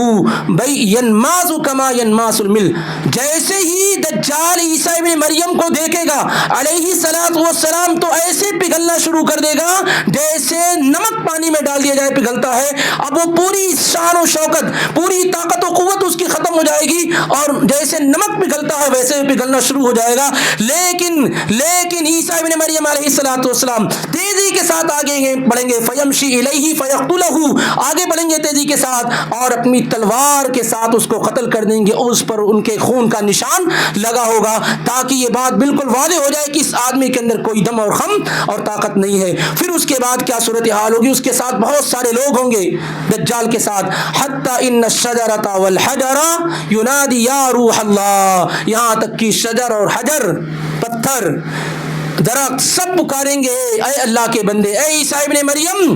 ینماس کما ینماس المل، جیسے ہی دجال عیسیٰ ابن مریم کو دیکھے گا علیہ السلام تو ایسے پگھلنا شروع کر دے گا جیسے نمک پانی میں ڈال دیا جائے پگھلتا ہے. اب وہ پوری شان و شوکت، پوری طاقت و قوت اس کی ختم ہو جائے گی اور جیسے نمک پگھلتا ہے ویسے پگھلنا شروع ہو جائے گا. لیکن عیسیٰ ابن مریم علیہ السلام تیزی کے ساتھ آگے بڑھیں گے، فیمشی الیہ فیقتلہ، آگے بڑھیں گے تیزی کے ساتھ اور اپنی تلوار کے ساتھ اس کو قتل کر دیں گے. اس پر ان کے خون کا نشان لگا ہوگا تاکہ یہ بات بالکل واضح ہو جائے کہ اس آدمی کے اندر کوئی دم اور خم اور طاقت نہیں ہے. پھر اس کے بعد کیا صورتحال ہوگی؟ اس کے ساتھ بہت سارے لوگ ہوں گے دجال کے ساتھ. حتی ان الشجرۃ والحجر ینادی یا روح اللہ، یہاں تک کہ شجر اور حجر، پتھر، درخت سب پکاریں گے اے اللہ کے بندے، اے عیسیٰ ابن مریم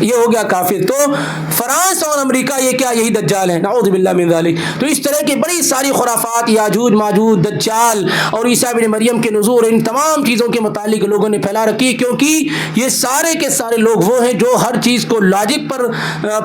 یہ ہو گیا کافر. تو فرانس اور امریکہ یہ کیا؟ یہی دجال ہے، نعوذ باللہ من ذلک. تو اس طرح کی بڑی ساری خرافات، یاجوج ماجوج، دجال اور عیسیٰ ابن مریم کے نزول، ان تمام چیزوں کے متعلق لوگوں نے پھیلا رکھی، کیونکہ یہ سارے کے سارے لوگ وہ ہیں جو ہر چیز کو لاجک پر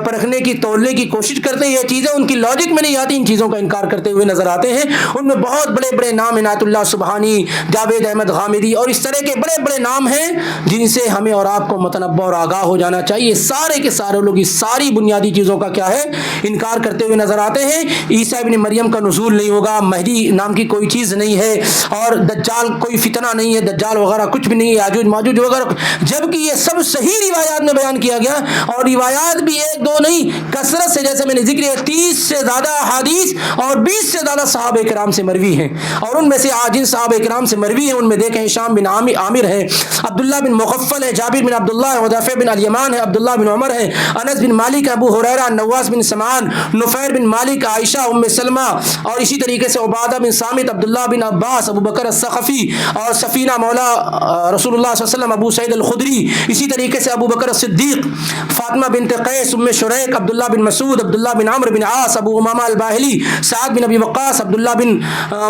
پرکھنے کی، تولنے کی کوشش کرتے ہیں. یہ چیزیں ان کی لاجک میں نہیں آتی، ان چیزوں کا انکار کرتے ہوئے نظر آتے ہیں. ان میں بہت بڑے بڑے نام، عنایت اللہ سبحانی، جاوید احمد غامدی اور اس طرح کے بڑے بڑے نام ہیں جن سے ہمیں اور آپ کو متنبہ اور آگاہ ہو جانا چاہیے. سارے کے سارے لوگ اس ساری بنیادی چیزوں کا کیا ہے؟ انکار کرتے ہوئے نظر آتے ہیں. عیسیٰ ابن مریم کا نزول نہیں ہوگا، مہدی نام کی کوئی چیز نہیں ہے، اور دجال کوئی فتنہ نہیں ہے، دجال وغیرہ کچھ بھی نہیں ہے، یاجوج ماجوج وغیرہ، جبکہ یہ سب صحیح روایات میں بیان کیا گیا. اور روایات بھی ایک دو نہیں، کثرت سے، جیسے میں نے ذکر ہے 30 سے زیادہ احادیث اور 20 سے زیادہ صحابہ کرام سے مروی ہیں. اور ان میں سے جن صحابہ کرام سے مروی ہیں ان میں دیکھیں ہشام بن عامر ہے، عبداللہ بن مغفل ہے، جابر بن عبداللہ ہے، حذیفہ بن الیمان ہے، عبداللہ بن عمر ہے، انس بن مالک، ابو ہریرہ، نواس بن سمعان، نفیر بن مالک، عائشہ، ام سلمہ، اور اسی طریقے سے عبادہ بن صامت، عبداللہ بن عباس، ابو بکر الثقفی، اور سفینہ مولا رسول اللہ صلی اللہ علیہ وسلم، ابو سعید الخدری، اسی طریقے سے ابو بکر الصدیق، فاطمہ بنت قیس، ام شریک، عبداللہ بن مسعود، عبداللہ بن عمرو بن عاص، ابو امامہ الباہلی، سعد بن ابی وقاص، عبداللہ بن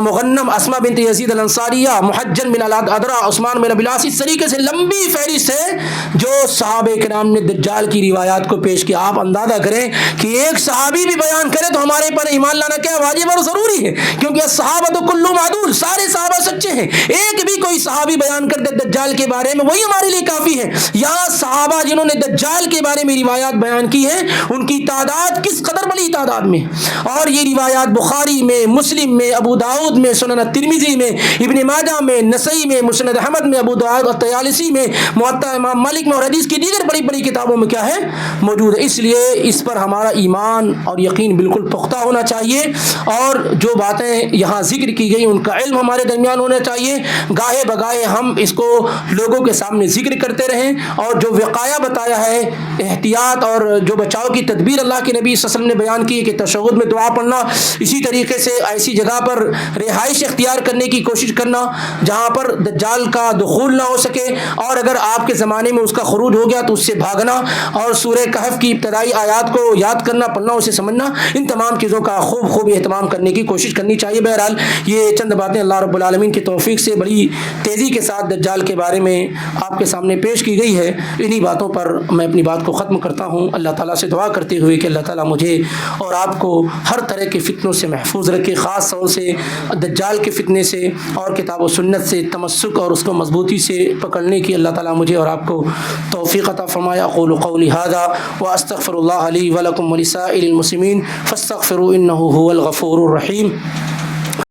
مغنم، اسماء بنت یزید الانصاریہ، محجن بن الادرا، عثمان بن ابی العاص. اس طریقے سے لمبی فہرست ہے جو صحابہ کرام نے دجال کی روایات کو پیش کیا. آپ اندازہ کریں کہ ایک صحابی بھی بیان کرے تو ہمارے پر ایمان لانا کیا واجب اور ضروری ہے، کیونکہ صحابہ تو کلو معدول، سارے صحابہ سچے ہیں. ایک بھی کوئی صحابی بیان کر دے دجال کے بارے میں، وہی ہمارے لیے کافی ہے. یہاں صحابہ جنہوں نے دجال کے بارے میں روایات بیان کی ہیں ان کی تعداد کس قدر بڑی تعداد میں، اور یہ روایات بخاری میں، مسلم میں، ابو داؤد میں، سنن ترمذی میں، ابن ماجہ میں، نسائی میں، مسند احمد میں، ابو داؤد الطیالسی میں، موطا امام مالک میں، اور حدیث کی دیگر بڑی بڑی کتابوں میں کیا ہے؟ موجود ہے. اس لیے اس پر ہمارا ایمان اور یقین بالکل پختہ ہونا چاہیے، اور جو باتیں یہاں ذکر کی گئی ان کا علم ہمارے درمیان ہونا چاہیے. گاہے بگاہے ہم اس کو لوگوں کے سامنے ذکر کرتے رہیں، اور جو وقایہ بتایا ہے، احتیاط اور جو بچاؤ کی تدبیر اللہ کے نبی صلی اللہ علیہ وسلم نے بیان کی ہے کہ تشہد میں دعا پڑھنا، اسی طریقے سے ایسی جگہ پر رہائش اختیار کرنے کی کوشش کرنا جہاں پر دجال کا دخول نہ ہو سکے، اور اگر آپ کے زمانے میں اس کا خروج ہو گیا تو اس سے بھاگنا، اور سورہ کہف کی ابتدائی آیات کو یاد کرنا، پڑھنا، اسے سمجھنا، ان تمام چیزوں کا خوب اہتمام کرنے کی کوشش کرنی چاہیے. بہرحال یہ چند باتیں اللہ رب العالمین کی توفیق سے بڑی تیزی کے ساتھ دجال کے بارے میں آپ کے سامنے پیش کی گئی ہے. انہی باتوں پر میں اپنی بات کو ختم کرتا ہوں، اللہ تعالیٰ سے دعا کرتے ہوئے کہ اللہ تعالیٰ مجھے اور آپ کو ہر طرح کے فتنوں سے محفوظ رکھے، خاص طور سے دجال کے فتنے سے، اور کتاب و سنت سے تمسک اور اس کو مضبوطی سے پکڑنے کی اللہ تعالیٰ مجھے اور آپ کو توفیق عطا فرمائے. اقول قولی ھذا واستغفر اللہ لی ولکم ولسائر المسلمین فاستغفروا انہ هو الغفور الرحیم.